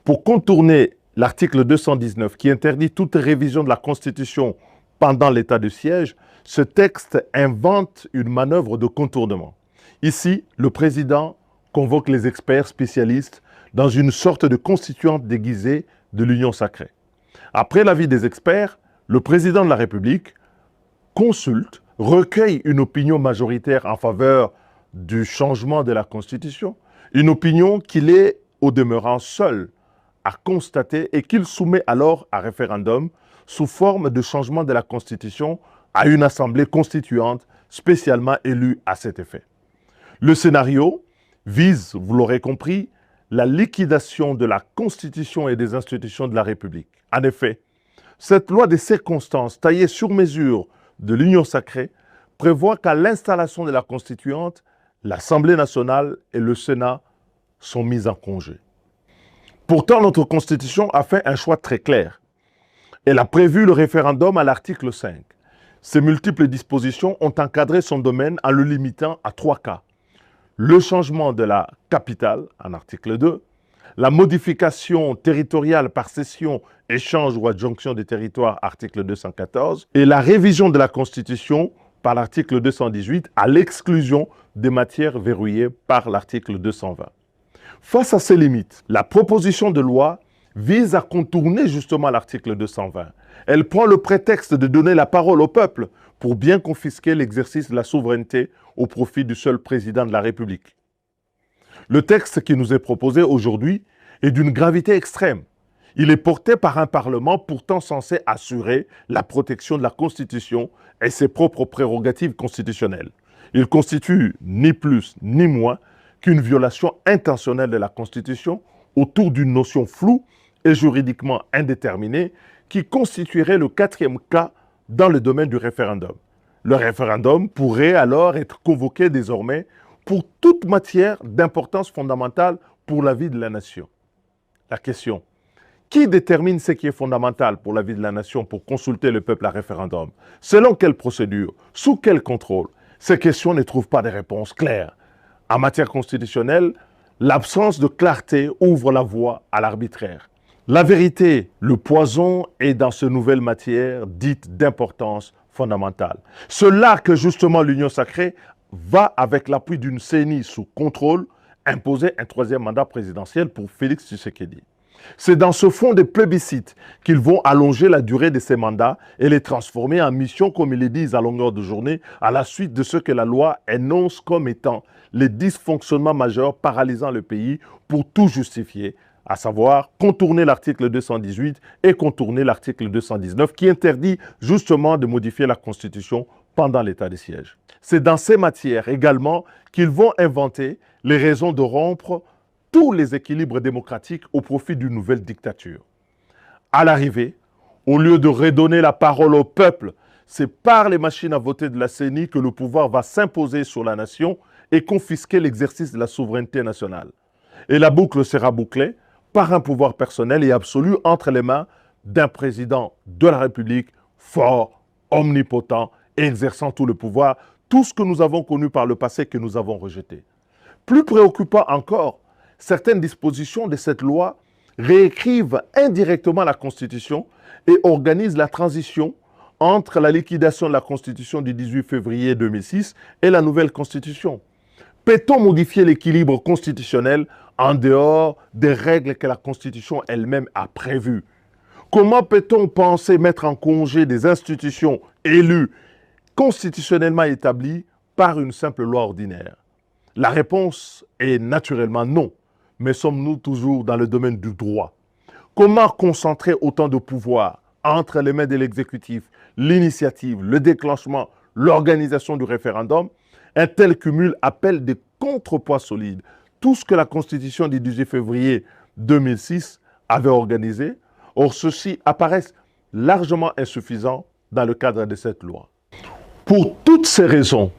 Pour contourner l'article 219 qui interdit toute révision de la Constitution pendant l'état de siège, ce texte invente une manœuvre de contournement. Ici, le président convoque les experts spécialistes dans une sorte de constituante déguisée de l'Union sacrée. Après l'avis des experts, le président de la République consulte, recueille une opinion majoritaire en faveur du changement de la Constitution, une opinion qu'il est au demeurant seul à constater et qu'il soumet alors à référendum sous forme de changement de la Constitution à une assemblée constituante spécialement élue à cet effet. Le scénario vise, vous l'aurez compris, la liquidation de la Constitution et des institutions de la République. En effet, cette loi des circonstances taillée sur mesure de l'Union sacrée prévoit qu'à l'installation de la Constituante, l'Assemblée nationale et le Sénat sont mis en congé. Pourtant, notre Constitution a fait un choix très clair. Elle a prévu le référendum à l'article 5. Ces multiples dispositions ont encadré son domaine en le limitant à 3 cas. Le changement de la capitale, en article 2, la modification territoriale par cession, échange ou adjonction des territoires, article 214, et la révision de la Constitution par l'article 218 à l'exclusion des matières verrouillées par l'article 220. Face à ces limites, la proposition de loi vise à contourner justement l'article 220. Elle prend le prétexte de donner la parole au peuple pour bien confisquer l'exercice de la souveraineté au profit du seul président de la République. Le texte qui nous est proposé aujourd'hui est d'une gravité extrême. Il est porté par un Parlement pourtant censé assurer la protection de la Constitution et ses propres prérogatives constitutionnelles. Il constitue ni plus ni moins qu'une violation intentionnelle de la Constitution autour d'une notion floue et juridiquement indéterminée qui constituerait le 4e cas dans le domaine du référendum. Le référendum pourrait alors être convoqué désormais pour toute matière d'importance fondamentale pour la vie de la nation. La question: qui détermine ce qui est fondamental pour la vie de la nation pour consulter le peuple à référendum? Selon quelle procédure? Sous quel contrôle? Ces questions ne trouvent pas de réponse claire. En matière constitutionnelle, l'absence de clarté ouvre la voie à l'arbitraire. La vérité, le poison, est dans cette nouvelle matière dite d'importance fondamentale. C'est là que justement l'Union sacrée va, avec l'appui d'une CENI sous contrôle, imposer un troisième mandat présidentiel pour Félix Tshisekedi. C'est dans ce fond de plébiscite qu'ils vont allonger la durée de ces mandats et les transformer en missions, comme ils le disent à longueur de journée, à la suite de ce que la loi énonce comme étant les dysfonctionnements majeurs paralysant le pays pour tout justifier, à savoir contourner l'article 218 et contourner l'article 219 qui interdit justement de modifier la Constitution pendant l'état de siège. C'est dans ces matières également qu'ils vont inventer les raisons de rompre tous les équilibres démocratiques au profit d'une nouvelle dictature. À l'arrivée, au lieu de redonner la parole au peuple, c'est par les machines à voter de la CENI que le pouvoir va s'imposer sur la nation et confisquer l'exercice de la souveraineté nationale. Et la boucle sera bouclée par un pouvoir personnel et absolu entre les mains d'un président de la République fort, omnipotent et exerçant tout le pouvoir, tout ce que nous avons connu par le passé que nous avons rejeté. Plus préoccupant encore, certaines dispositions de cette loi réécrivent indirectement la Constitution et organisent la transition entre la liquidation de la Constitution du 18 février 2006 et la nouvelle Constitution. Peut-on modifier l'équilibre constitutionnel en dehors des règles que la Constitution elle-même a prévues? Comment peut-on penser mettre en congé des institutions élues constitutionnellement établies par une simple loi ordinaire? La réponse est naturellement non. Mais sommes-nous toujours dans le domaine du droit? Comment concentrer autant de pouvoir entre les mains de l'exécutif, l'initiative, le déclenchement, l'organisation du référendum? Un tel cumul appelle des contrepoids solides. Tout ce que la Constitution du 18 février 2006 avait organisé, or ceux-ci apparaissent largement insuffisants dans le cadre de cette loi. Pour toutes ces raisons,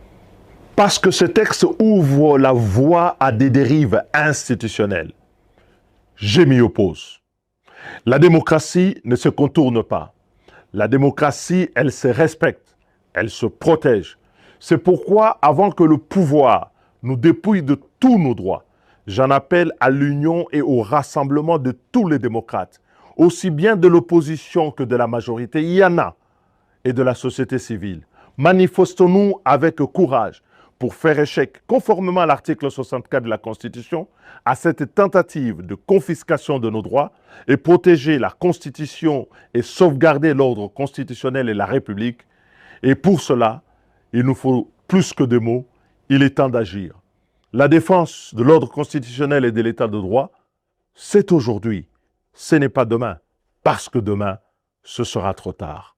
parce que ce texte ouvre la voie à des dérives institutionnelles, je m'y oppose. La démocratie ne se contourne pas. La démocratie, elle se respecte, elle se protège. C'est pourquoi, avant que le pouvoir nous dépouille de tous nos droits, j'en appelle à l'union et au rassemblement de tous les démocrates, aussi bien de l'opposition que de la majorité. Il y en a, et de la société civile. Manifestons-nous avec courage pour faire échec, conformément à l'article 64 de la Constitution, à cette tentative de confiscation de nos droits et protéger la Constitution et sauvegarder l'ordre constitutionnel et la République. Et pour cela, il nous faut plus que des mots, il est temps d'agir. La défense de l'ordre constitutionnel et de l'état de droit, c'est aujourd'hui, ce n'est pas demain, parce que demain, ce sera trop tard.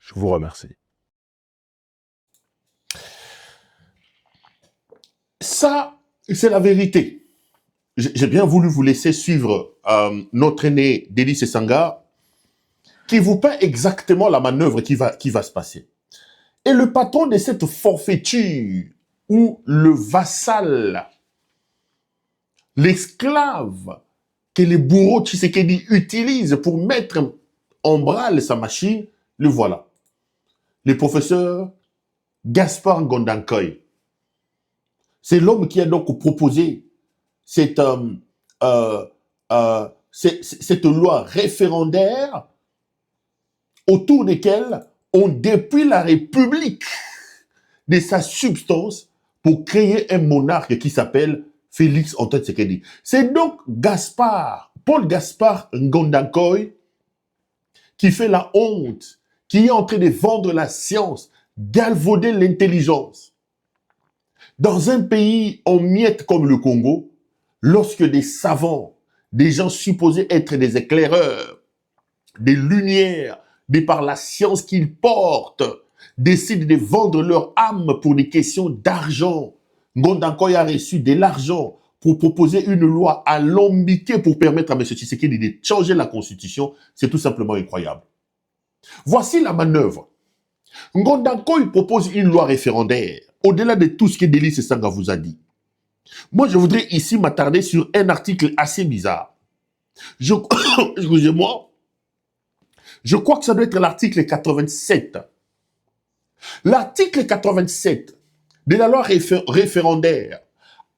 Je vous remercie. Ça, c'est la vérité. J'ai bien voulu vous laisser suivre notre aîné Délice Sanga, qui vous peint exactement la manœuvre qui va se passer. Et le patron de cette forfaiture, ou le vassal, l'esclave que les bourreaux Tshisekedi utilisent pour mettre en branle sa machine, le voilà. Le professeur Gaspard Ngondankoy. C'est l'homme qui a donc proposé cette loi référendaire autour desquelles on dépouille la République de sa substance pour créer un monarque qui s'appelle Félix Antoine Tshisekedi. C'est donc Paul Gaspard Ngondankoy, qui fait la honte, qui est en train de vendre la science, galvauder l'intelligence. Dans un pays en miettes comme le Congo, lorsque des savants, des gens supposés être des éclaireurs, des lumières, de par la science qu'ils portent, décident de vendre leur âme pour des questions d'argent. Ngondankoy a reçu de l'argent pour proposer une loi alambiquée pour permettre à M. Tshisekedi de changer la constitution. C'est tout simplement incroyable. Voici la manœuvre. Ngondankoy propose une loi référendaire, au-delà de tout ce que Délice Sanga vous a dit. Moi, je voudrais ici m'attarder sur un article assez bizarre. Excusez-moi. Je crois que ça doit être l'article 87. L'article 87 de la loi référendaire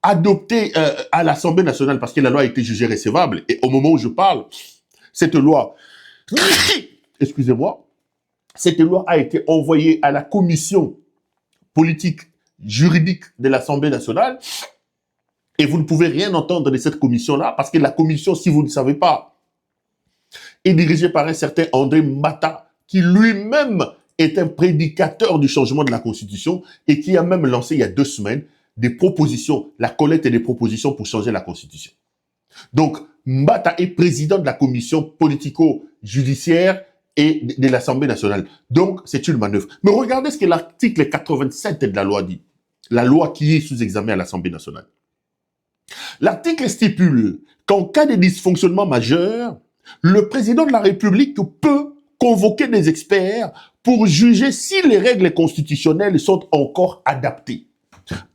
adoptée à l'Assemblée nationale, parce que la loi a été jugée recevable, et au moment où je parle, cette loi, excusez-moi, cette loi a été envoyée à la commission politique juridique de l'Assemblée nationale. Et vous ne pouvez rien entendre de cette commission-là, parce que la commission, si vous ne savez pas, est dirigée par un certain André Mata, qui lui-même est un prédicateur du changement de la Constitution et qui a même lancé il y a 2 semaines des propositions, la collecte des propositions pour changer la Constitution. Donc, Mbata est président de la commission politico-judiciaire et de l'Assemblée nationale. Donc, c'est une manœuvre. Mais regardez ce que l'article 87 de la loi dit. La loi qui est sous examen à l'Assemblée nationale. L'article stipule qu'en cas de dysfonctionnement majeur, le président de la République peut convoquer des experts pour juger si les règles constitutionnelles sont encore adaptées.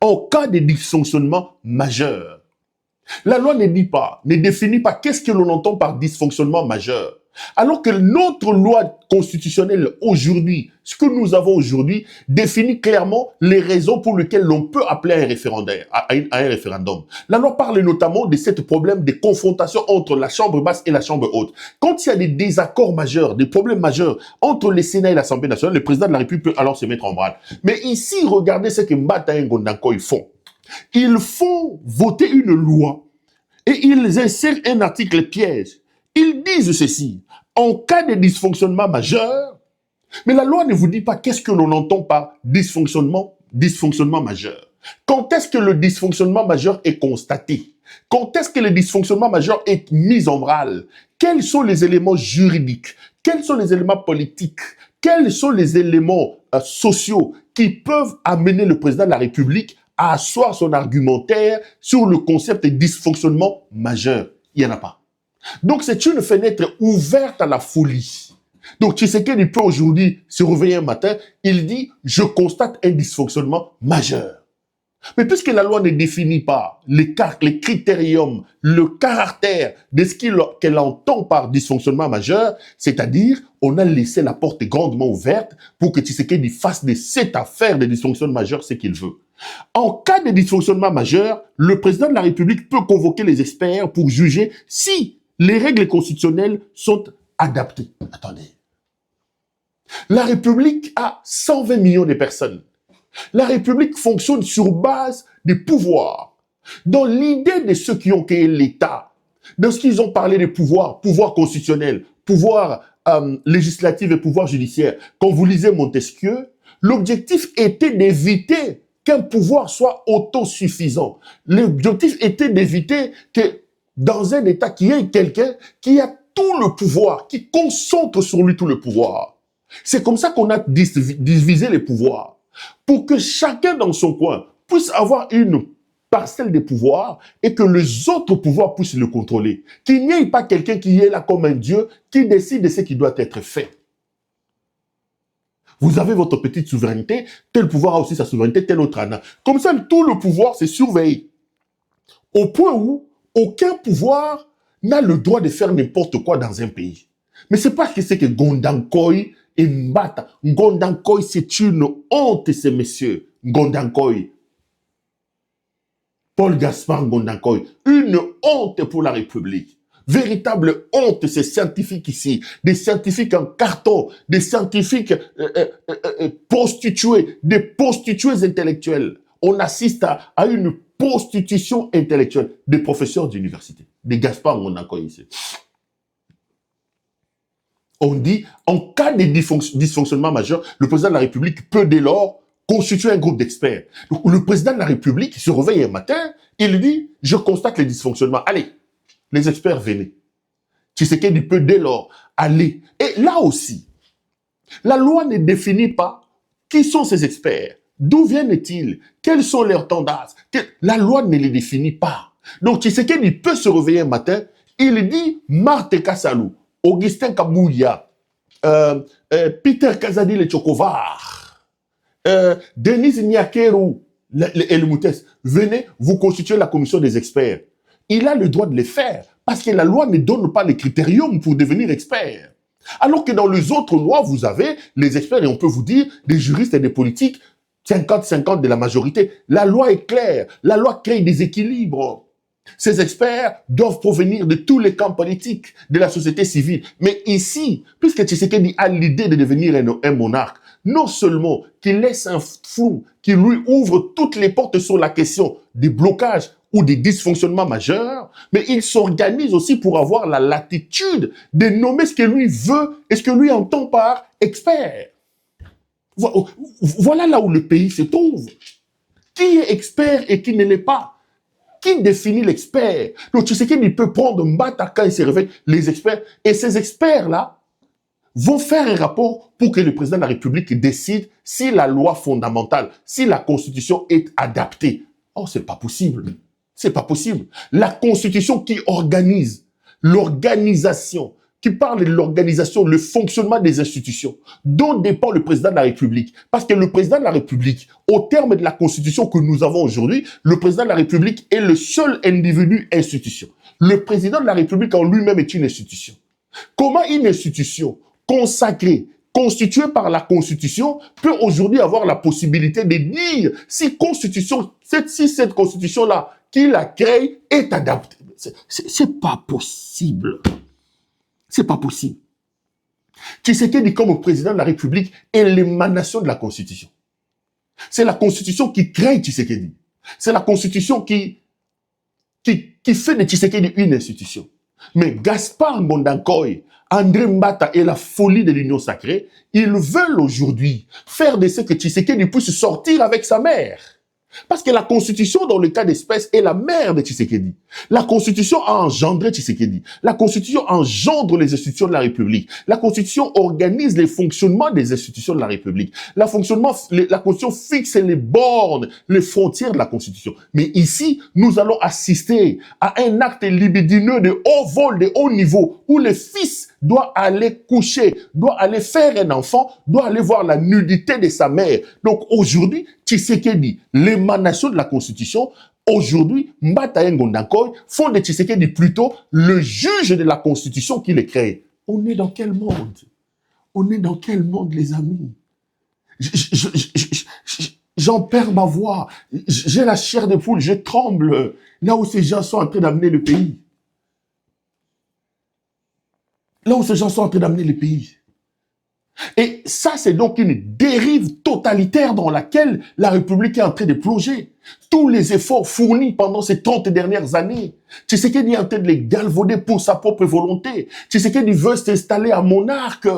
En cas de dysfonctionnement majeur. La loi ne dit pas, ne définit pas qu'est-ce que l'on entend par dysfonctionnement majeur. Alors que notre loi constitutionnelle aujourd'hui, ce que nous avons aujourd'hui, définit clairement les raisons pour lesquelles l'on peut appeler à un référendum. La loi parle notamment de ce problème de confrontation entre la Chambre basse et la Chambre haute. Quand il y a des désaccords majeurs, des problèmes majeurs entre le Sénat et l'Assemblée nationale, le président de la République peut alors se mettre en branle. Mais ici, regardez ce que Mbata et Ngondankoy font. Ils font voter une loi et ils insèrent un article piège. Ils disent ceci, en cas de dysfonctionnement majeur, mais la loi ne vous dit pas qu'est-ce que l'on entend par dysfonctionnement majeur. Quand est-ce que le dysfonctionnement majeur est constaté? Quand est-ce que le dysfonctionnement majeur est mis en branle? Quels sont les éléments juridiques? Quels sont les éléments politiques? Quels sont les éléments sociaux qui peuvent amener le président de la République à asseoir son argumentaire sur le concept de dysfonctionnement majeur? Il n'y en a pas. Donc, c'est une fenêtre ouverte à la folie. Donc, Tshisekedi peut aujourd'hui se réveiller un matin, il dit « Je constate un dysfonctionnement majeur ». Mais puisque la loi ne définit pas les critériums, le caractère de ce qu'elle entend par dysfonctionnement majeur, c'est-à-dire, on a laissé la porte grandement ouverte pour que Tshisekedi fasse de cette affaire de dysfonctionnement majeur ce qu'il veut. En cas de dysfonctionnement majeur, le président de la République peut convoquer les experts pour juger si les règles constitutionnelles sont adaptées. Attendez. La République a 120 millions de personnes. La République fonctionne sur base des pouvoirs. Dans l'idée de ceux qui ont créé l'État, dans ce qu'ils ont parlé des pouvoirs, pouvoir constitutionnel, pouvoir législatif et pouvoir judiciaire, quand vous lisez Montesquieu, l'objectif était d'éviter qu'un pouvoir soit autosuffisant. L'objectif était d'éviter que dans un État, qu'il y ait quelqu'un qui a tout le pouvoir, qui concentre sur lui tout le pouvoir. C'est comme ça qu'on a divisé les pouvoirs. Pour que chacun dans son coin puisse avoir une parcelle de pouvoir et que les autres pouvoirs puissent le contrôler. Qu'il n'y ait pas quelqu'un qui est là comme un dieu qui décide de ce qui doit être fait. Vous avez votre petite souveraineté, tel pouvoir a aussi sa souveraineté, tel autre en a. Comme ça, tout le pouvoir se surveille. Au point où aucun pouvoir n'a le droit de faire n'importe quoi dans un pays. Mais c'est pas ce que c'est que Ngondankoy et Mbata. Ngondankoy, c'est une honte, ces messieurs. Ngondankoy. Paul Gaspard Ngondankoy. Une honte pour la République. Véritable honte, ces scientifiques ici. Des scientifiques en carton. Des scientifiques prostitués. Des prostituées intellectuelles. On assiste à une prostitution intellectuelle des professeurs d'université, des Gaspard Ngondankoy ici. On dit, en cas de dysfonctionnement majeur, le président de la République peut dès lors constituer un groupe d'experts. Donc, le président de la République se réveille un matin, il dit, je constate les dysfonctionnements. Allez, les experts, venez. Tshisekedi peut dès lors aller. Et là aussi, la loi ne définit pas qui sont ces experts. D'où viennent-ils? Quelles sont leurs tendances? La loi ne les définit pas. Donc, Tshisekedi peut se réveiller un matin, il dit Marthe Kassalou, Augustin Kabouya, Peter Kazadi Tchokovar, Denis Nyakeru, Elmoutes, venez, vous constituez la commission des experts. Il a le droit de le faire, parce que la loi ne donne pas les critériums pour devenir expert. Alors que dans les autres lois, vous avez les experts, et on peut vous dire, des juristes et des politiques, 50-50 de la majorité. La loi est claire. La loi crée des équilibres. Ces experts doivent provenir de tous les camps politiques, de la société civile. Mais ici, puisque Tshisekedi a l'idée de devenir un monarque, non seulement qu'il laisse un flou, qui lui ouvre toutes les portes sur la question des blocages ou des dysfonctionnements majeurs, mais il s'organise aussi pour avoir la latitude de nommer ce que lui veut et ce que lui entend par expert. Voilà là où le pays se trouve. Qui est expert et qui ne l'est pas? Qui définit l'expert? Donc tu sais qu'il peut prendre Mbata quand il se réveille, les experts, et ces experts-là vont faire un rapport pour que le président de la République décide si la loi fondamentale, si la Constitution est adaptée. Oh, c'est pas possible. C'est pas possible. La Constitution qui organise l'organisation, qui parle de l'organisation, le fonctionnement des institutions, dont dépend le président de la République. Parce que le président de la République, au terme de la Constitution que nous avons aujourd'hui, le président de la République est le seul individu institution. Le président de la République en lui-même est une institution. Comment une institution consacrée, constituée par la Constitution, peut aujourd'hui avoir la possibilité de dire si cette Constitution-là, qui la crée, est adaptée? C'est pas possible. C'est pas possible. Tshisekedi, comme président de la République, est l'émanation de la Constitution. C'est la Constitution qui crée Tshisekedi. C'est la Constitution qui fait de Tshisekedi une institution. Mais Gaspard Ngondankoy, André Mbata et la folie de l'Union sacrée, ils veulent aujourd'hui faire de ce que Tshisekedi puisse sortir avec sa mère. Parce que la Constitution, dans le cas d'espèce, est la mère de Tshisekedi. La Constitution a engendré Tshisekedi. La Constitution engendre les institutions de la République. La Constitution organise les fonctionnements des institutions de la République. La Constitution fixe les bornes, les frontières de la Constitution. Mais ici, nous allons assister à un acte libidineux de haut vol, de haut niveau, où le fils doit aller coucher, doit aller faire un enfant, doit aller voir la nudité de sa mère. Donc aujourd'hui, Tshisekedi, l'émanation de la Constitution, aujourd'hui, Mbata et Ngondankoy font de Tshisekedi plutôt le juge de la Constitution qui les crée. On est dans quel monde? On est dans quel monde, les amis? J'en perds ma voix. J'ai la chair de poule, je tremble là où ces gens sont en train d'amener le pays. Là où ces gens sont en train d'amener le pays. Et ça, c'est donc une dérive totalitaire dans laquelle la République est en train de plonger. Tous les efforts fournis pendant ces 30 dernières années, Tshisekedi est en train de les galvauder pour sa propre volonté. Tshisekedi veut s'installer à monarque.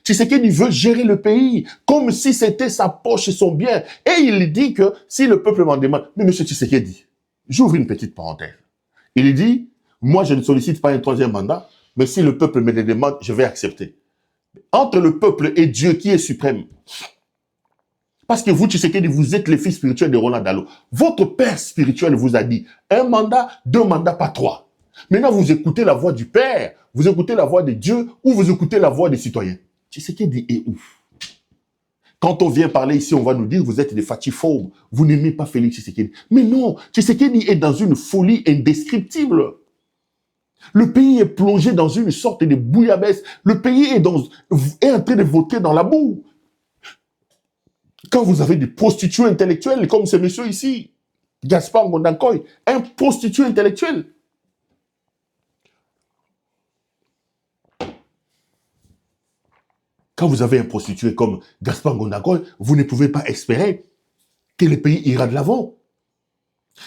Tshisekedi veut gérer le pays comme si c'était sa poche et son bien. Et il dit que si le peuple m'en demande, mais monsieur Tshisekedi, j'ouvre une petite parenthèse. Il dit, moi je ne sollicite pas un troisième mandat, mais si le peuple me le demande, je vais accepter. Entre le peuple et Dieu, qui est suprême? Parce que vous, Tshisekedi, vous êtes le fils spirituel de Roland Dalo. Votre père spirituel vous a dit, un mandat, 2 mandats, pas 3. Maintenant, vous écoutez la voix du Père, vous écoutez la voix de Dieu, ou vous écoutez la voix des citoyens. Tshisekedi est où? Quand on vient parler ici, on va nous dire, vous êtes des fatiphobes, vous n'aimez pas Félix Tshisekedi. Mais non, Tshisekedi est dans une folie indescriptible. Le pays est plongé dans une sorte de bouillabaisse. Le pays est en train de voter dans la boue. Quand vous avez des prostituées intellectuelles, comme ce monsieur ici, Gaspard Ngondankoy, un prostitué intellectuel. Quand vous avez un prostitué comme Gaspard Ngondankoy, vous ne pouvez pas espérer que le pays ira de l'avant.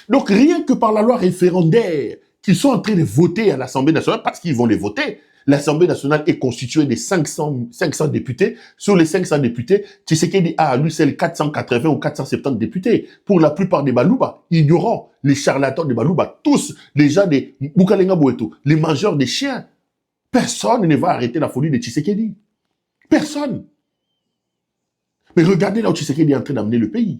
Donc rien que par la loi référendaire, qu'ils sont en train de voter à l'Assemblée nationale, parce qu'ils vont les voter. L'Assemblée nationale est constituée de 500 députés. Sur les 500 députés, Tshisekedi a à lui seul 480 ou 470 députés. Pour la plupart des Balouba, ignorants, les charlatans des Balouba, tous les gens des Bukalenga Boueto, les mangeurs des chiens. Personne ne va arrêter la folie de Tshisekedi. Personne. Mais regardez là où Tshisekedi est en train d'amener le pays.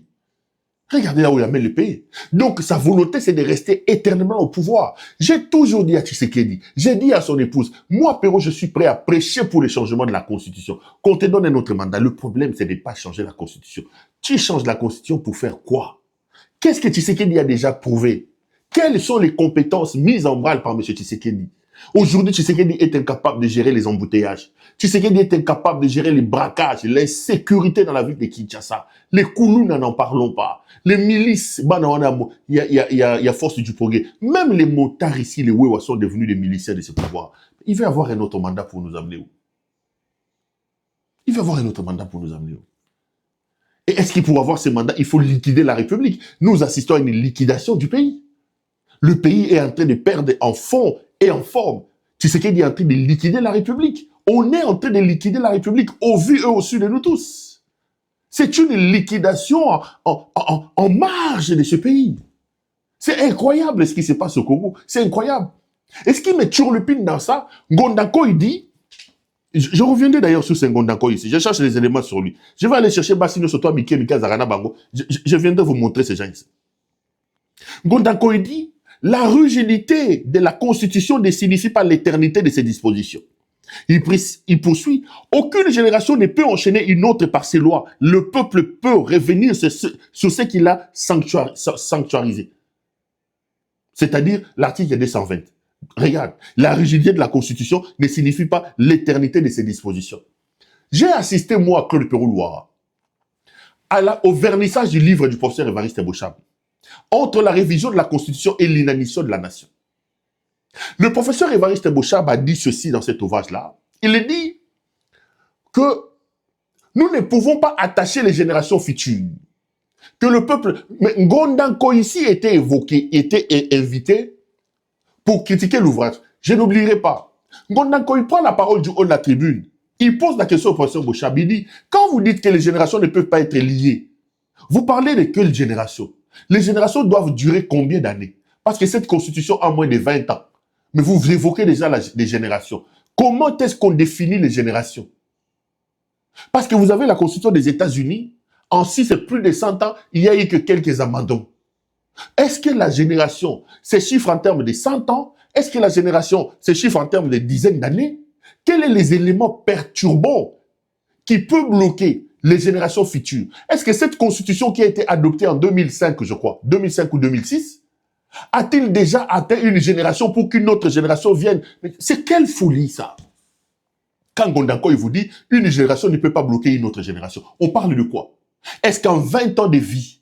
Regardez là où il amène le pays. Donc, sa volonté, c'est de rester éternellement au pouvoir. J'ai toujours dit à Tshisekedi, j'ai dit à son épouse, moi, Perrault, je suis prêt à prêcher pour le changement de la Constitution. Qu'on te donne un autre mandat. Le problème, c'est de ne pas changer la Constitution. Tu changes la Constitution pour faire quoi? Qu'est-ce que Tshisekedi a déjà prouvé? Quelles sont les compétences mises en branle par M. Tshisekedi? Aujourd'hui, Tshisekedi est incapable de gérer les embouteillages. Tshisekedi est incapable de gérer les braquages, l'insécurité dans la ville de Kinshasa. Les Koulous, n'en parlons pas. Les milices, il y a force du progrès. Même les motards ici, les Wewa, sont devenus des miliciens de ce pouvoir. Il va y avoir un autre mandat pour nous amener où? Il va y avoir un autre mandat pour nous amener où? Et est-ce qu'il pour avoir ces mandats, il faut liquider la République? Nous assistons à une liquidation du pays. Le pays est en train de perdre en fond et en forme. Tshisekedi est en train de liquider la République. On est en train de liquider la République au vu et au su de nous tous. C'est une liquidation en marge de ce pays. C'est incroyable ce qui se passe au Congo. C'est incroyable. Et ce qui me turlupine dans ça, Ngondako, il dit, je reviendrai d'ailleurs sur ce Ngondako ici, je cherche les éléments sur lui. Je vais aller chercher Bassino Soto, Mika Zarana Bango. Je viendrai vous montrer ces gens ici. Ngondako, il dit, la rigidité de la Constitution ne signifie pas l'éternité de ses dispositions. Il poursuit, aucune génération ne peut enchaîner une autre par ses lois. Le peuple peut revenir sur ce qu'il a sanctuarisé. C'est-à-dire l'article 220. Regarde, la rigidité de la Constitution ne signifie pas l'éternité de ses dispositions. J'ai assisté, moi, à Claude Pérou-Louara, au vernissage du livre du professeur Évariste Bochab, entre la révision de la Constitution et l'inanition de la nation. Le professeur Évariste Bochab a dit ceci dans cet ouvrage-là. Il dit que nous ne pouvons pas attacher les générations futures. Que le peuple... Mais Ngondanko ici était évoqué, était invité pour critiquer l'ouvrage. Je n'oublierai pas. Ngondanko, il prend la parole du haut de la tribune. Il pose la question au professeur Bochab. Il dit, quand vous dites que les générations ne peuvent pas être liées, vous parlez de quelle génération? Les générations doivent durer combien d'années? Parce que cette constitution a moins de 20 ans. Mais vous évoquez déjà les générations. Comment est-ce qu'on définit les générations? Parce que vous avez la constitution des États-Unis. En 6 et plus de 100 ans, il n'y a eu que quelques amendements. Est-ce que la génération se chiffre en termes de 100 ans? Est-ce que la génération se chiffre en termes de dizaines d'années? Quels sont les éléments perturbants qui peuvent bloquer les générations futures? Est-ce que cette constitution qui a été adoptée en 2005, je crois, 2005 ou 2006, a-t-il déjà atteint une génération pour qu'une autre génération vienne? C'est quelle folie, ça? Quand Ngondako, il vous dit, une génération ne peut pas bloquer une autre génération. On parle de quoi? Est-ce qu'en 20 ans de vie,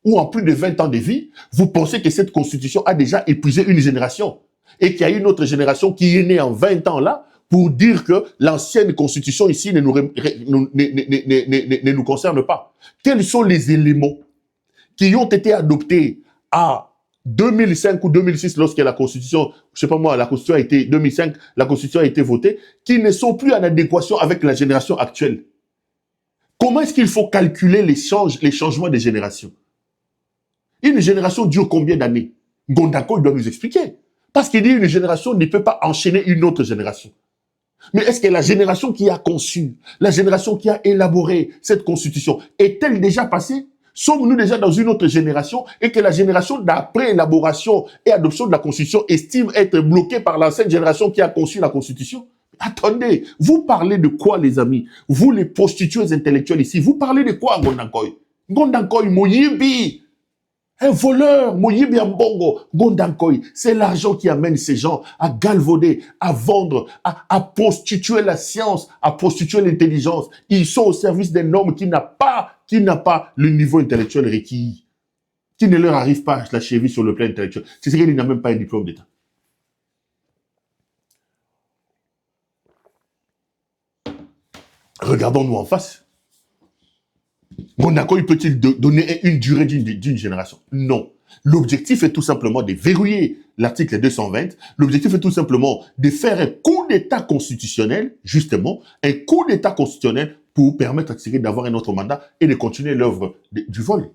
ou en plus de 20 ans de vie, vous pensez que cette constitution a déjà épuisé une génération? Et qu'il y a une autre génération qui est née en 20 ans là, pour dire que l'ancienne constitution ici ne nous concerne pas? Quels sont les éléments qui ont été adoptés à 2005 ou 2006, lorsque la Constitution, je sais pas moi, la Constitution a été, 2005, la Constitution a été votée, qui ne sont plus en adéquation avec la génération actuelle? Comment est-ce qu'il faut calculer les changements des générations? Une génération dure combien d'années? Ngondako, il doit nous expliquer. Parce qu'il dit une génération ne peut pas enchaîner une autre génération. Mais est-ce que la génération qui a conçu, la génération qui a élaboré cette Constitution, est-elle déjà passée? Sommes-nous déjà dans une autre génération et que la génération d'après élaboration et adoption de la Constitution estime être bloquée par l'ancienne génération qui a conçu la Constitution? Attendez, vous parlez de quoi, les amis? Vous, les prostituées intellectuelles ici, vous parlez de quoi, Ngondankoy? Ngondankoy, Moyibi, un voleur, Moyibi Mbongo. Ngondankoy, c'est l'argent qui amène ces gens à galvauder, à vendre, à prostituer la science, à prostituer l'intelligence. Ils sont au service d'un homme qui n'a pas le niveau intellectuel requis, qui ne leur arrive pas à la cheville sur le plan intellectuel. C'est ce qu'il n'a même pas un diplôme d'État. Regardons-nous en face. Ngondako, peut-il donner une durée d'une génération? Non. L'objectif est tout simplement de verrouiller l'article 220. L'objectif est tout simplement de faire un coup d'État constitutionnel, justement, un coup d'État constitutionnel pour permettre à Tshisekedi d'avoir un autre mandat et de continuer l'œuvre du vol.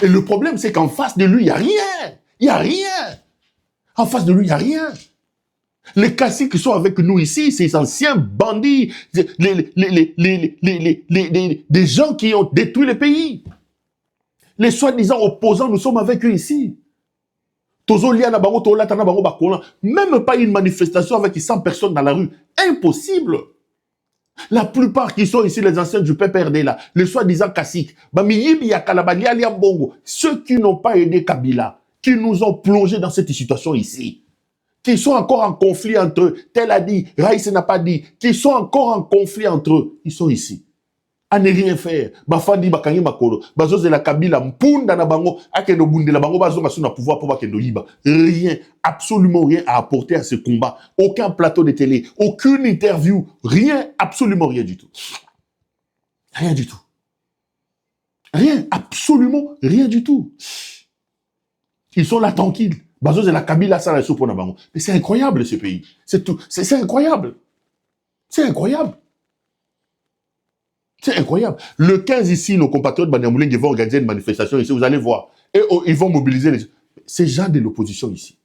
Et le problème, c'est qu'en face de lui, il n'y a rien. Il n'y a rien. En face de lui, il n'y a rien. Les caciques qui sont avec nous ici, ces anciens bandits, des gens qui ont détruit le pays. Les soi-disant opposants, nous sommes avec eux ici. Même pas une manifestation avec 100 personnes dans la rue. Impossible. La plupart qui sont ici, les anciens du PPRD là, les soi-disant caciques, ceux qui n'ont pas aidé Kabila, qui nous ont plongé dans cette situation ici, qui sont encore en conflit entre eux, tel a dit, Raïs n'a pas dit, qui sont encore en conflit entre eux, ils sont ici. À ne rien faire. Bafandi bakangi makolo, bazoze la Kabila, mpunda na bango, akendo bunde la bango, bazo na pouvoir pour bakendo yiba. Rien, absolument rien à apporter à ce combat. Aucun plateau de télé, aucune interview, rien, absolument rien du tout. Rien du tout. Rien, absolument rien du tout. Ils sont là tranquilles. Bazo c'est la Kabila, ça la soupe on a bango. Mais c'est incroyable ce pays. C'est tout. C'est incroyable. C'est incroyable. C'est incroyable. Le 15 ici, nos compatriotes Banyamulenge vont organiser une manifestation ici. Vous allez voir. Et ils vont mobiliser les... Ces gens de l'opposition ici.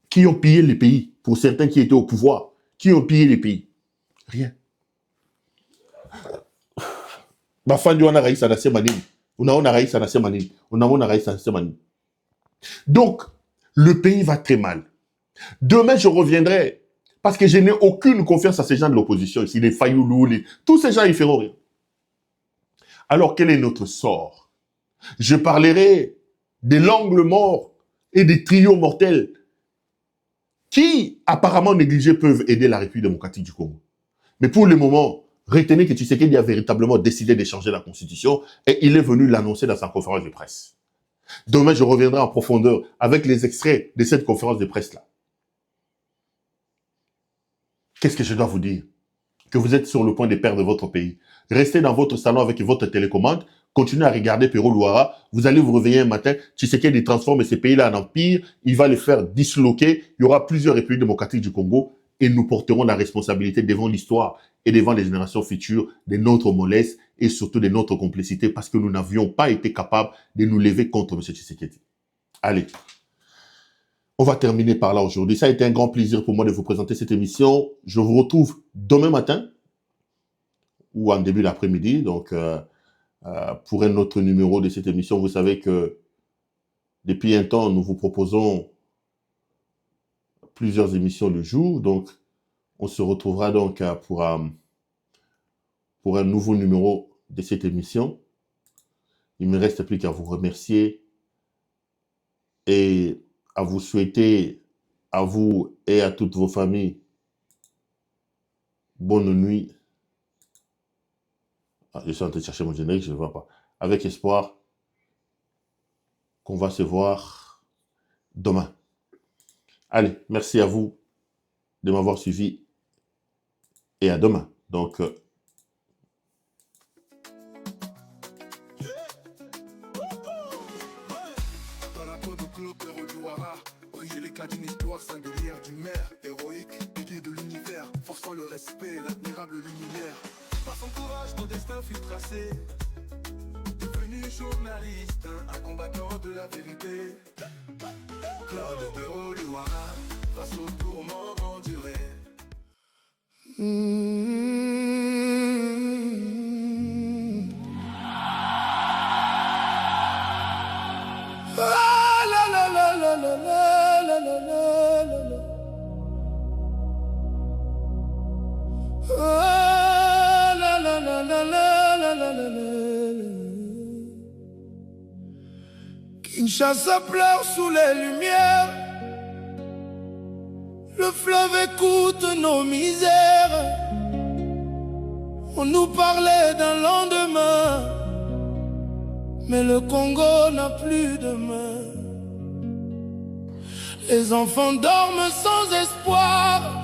Qui ont pillé les pays. Pour certains qui étaient au pouvoir. Qui ont pillé les pays. Rien. Bafandi wana raïs anase manini. Unaona raïs anase manini. Unaona raïs anase manini. Donc, le pays va très mal. Demain, je reviendrai. Parce que je n'ai aucune confiance à ces gens de l'opposition ici. Les Fayoulou, tous ces gens, ils feront rien. Alors, quel est notre sort? Je parlerai des l'angle mort et des trios mortels qui, apparemment négligés, peuvent aider la République démocratique du Congo. Mais pour le moment, retenez que Tshisekedi a véritablement décidé de changer la Constitution et il est venu l'annoncer dans sa conférence de presse. Demain, je reviendrai en profondeur avec les extraits de cette conférence de presse-là. Qu'est-ce que je dois vous dire? Que vous êtes sur le point de perdre votre pays. Restez dans votre salon avec votre télécommande, continuez à regarder Perrault Louara, vous allez vous réveiller un matin, Tshisekedi transforme ces pays-là en empire, il va les faire disloquer, il y aura plusieurs républiques démocratiques du Congo et nous porterons la responsabilité devant l'histoire et devant les générations futures de notre mollesse et surtout de notre complicité parce que nous n'avions pas été capables de nous lever contre M. Tshisekedi. Allez, on va terminer par là aujourd'hui. Ça a été un grand plaisir pour moi de vous présenter cette émission. Je vous retrouve demain matin ou en début d'après-midi. Donc, pour un autre numéro de cette émission, vous savez que depuis un temps, nous vous proposons plusieurs émissions le jour. Donc, on se retrouvera donc pour un nouveau numéro de cette émission. Il ne me reste plus qu'à vous remercier et à vous souhaiter, à vous et à toutes vos familles, bonne nuit. Ah, je suis en train de chercher mon générique, je ne le vois pas. Avec espoir qu'on va se voir demain. Allez, merci à vous de m'avoir suivi et à demain. Donc, Dans la peau de Claude Perrault Louara, briser les cas d'une histoire singulière d'une mère héroïque, guidée de l'univers, forçant le respect, l'admirable luminaire. Par son courage, ton destin fut tracé. Devenu journaliste, un combattant de la vérité. Claude Perrault Louara, face au tourment enduré. Ah la la la la la la la la la la. Ah la la la la la la la la la. Kinshasa pleure sous les lumières. Le fleuve écoute nos misères. On nous parlait d'un lendemain, mais le Congo n'a plus de main. Les enfants dorment sans espoir.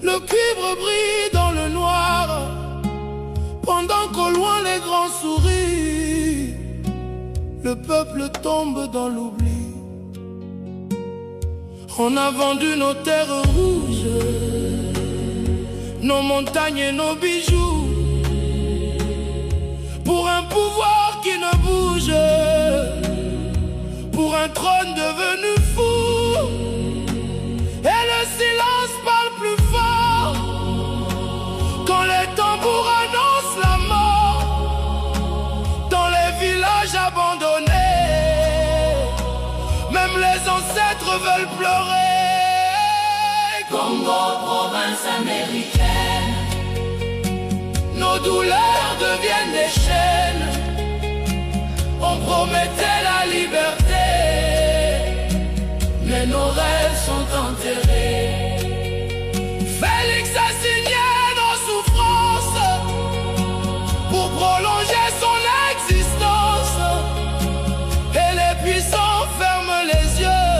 Le cuivre brille dans le noir, pendant qu'au loin les grands sourient. Le peuple tombe dans l'oubli. On a vendu nos terres rouges, nos montagnes et nos bijoux, pour un pouvoir qui ne bouge, pour un trône devenu fou. Et le silence parle plus fort quand les tambours annoncent la mort. Dans les villages abandonnés, même les ancêtres veulent pleurer. Congo, province américaine, nos douleurs deviennent des chaînes. On promettait la liberté, mais nos rêves sont enterrés. Félix a signé nos souffrances pour prolonger son existence. Et les puissants ferment les yeux,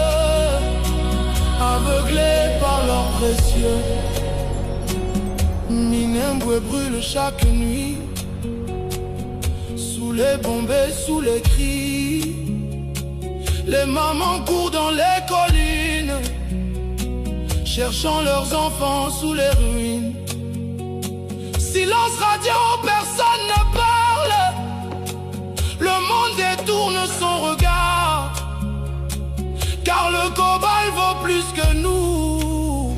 aveuglés par leurs précieux. Minembwe brûle chaque nuit. les bombes et sous les cris. Les mamans courent dans les collines, cherchant leurs enfants sous les ruines. Silence radio, personne ne parle. Le monde détourne son regard, car le cobalt vaut plus que nous,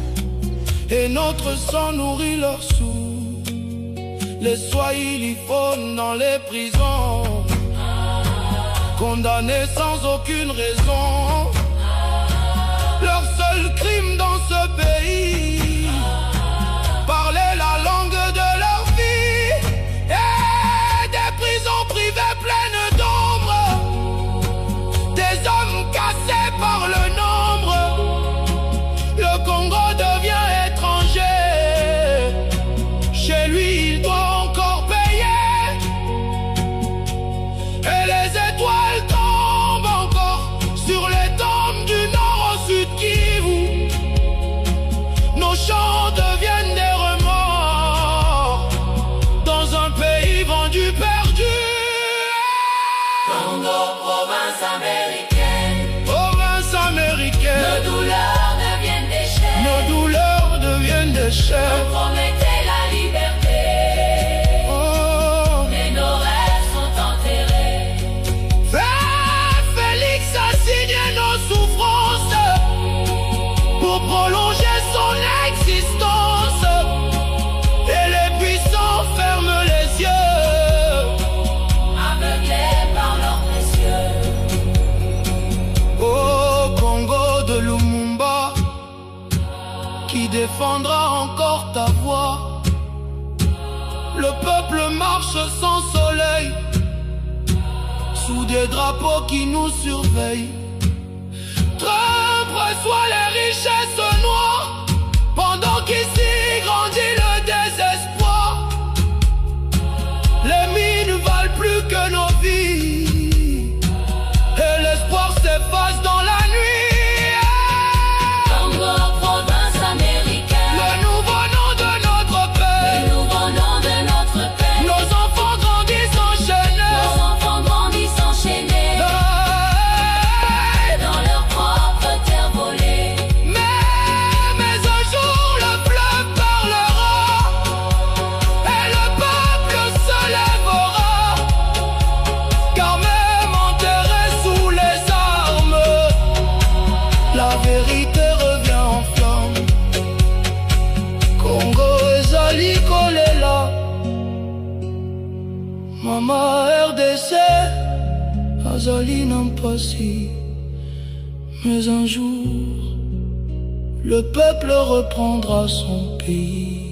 et notre sang nourrit leurs sous. Les Swahili faunent dans les prisons, condamnés sans aucune raison. Leur seul crime dans ce pays, parler la langue de leur vie, et des prisons privées pleines d'ombre, des hommes cassés par le nombre. Le Congo devient étranger, chez lui il doit encore payer, et les étoiles tombent encore sur les tombes du nord au sud Kivu. Nos chants deviennent des remords dans un pays vendu perdu. Congo, province américaine. Province américaine. Nos douleurs deviennent des chaînes. Nos douleurs deviennent des chaînes. On promettait la liberté, Oh. mais nos rêves sont enterrés. Félix a signé nos souffrances pour prolonger son existence, et les puissants ferment les yeux, Aveuglés par leurs précieux. oh Congo de Lumumba, qui défendra encore ta voix. Le peuple marche sans soleil, sous des drapeaux qui nous surveillent. Trump reçoit les richesses noires, pendant qu'ici grandit le désespoir. Les mines valent plus que nos vies, et l'espoir s'efface dans la nuit. Congo, province américaine. Le nouveau nom de notre Le pays, nouveau nom de notre pays. nos enfants grandissent enchaînés. Nos enfants grandissent enchaînés Hey! dans leur propre terre volée. Mais un jour le fleuve parlera, et le peuple se lèvera, car même enterré sous les armes, la vérité revient en flamme. Congo ezali kolela, Mama RDC azali na mpasi. Mais un jour, le peuple reprendra son pays.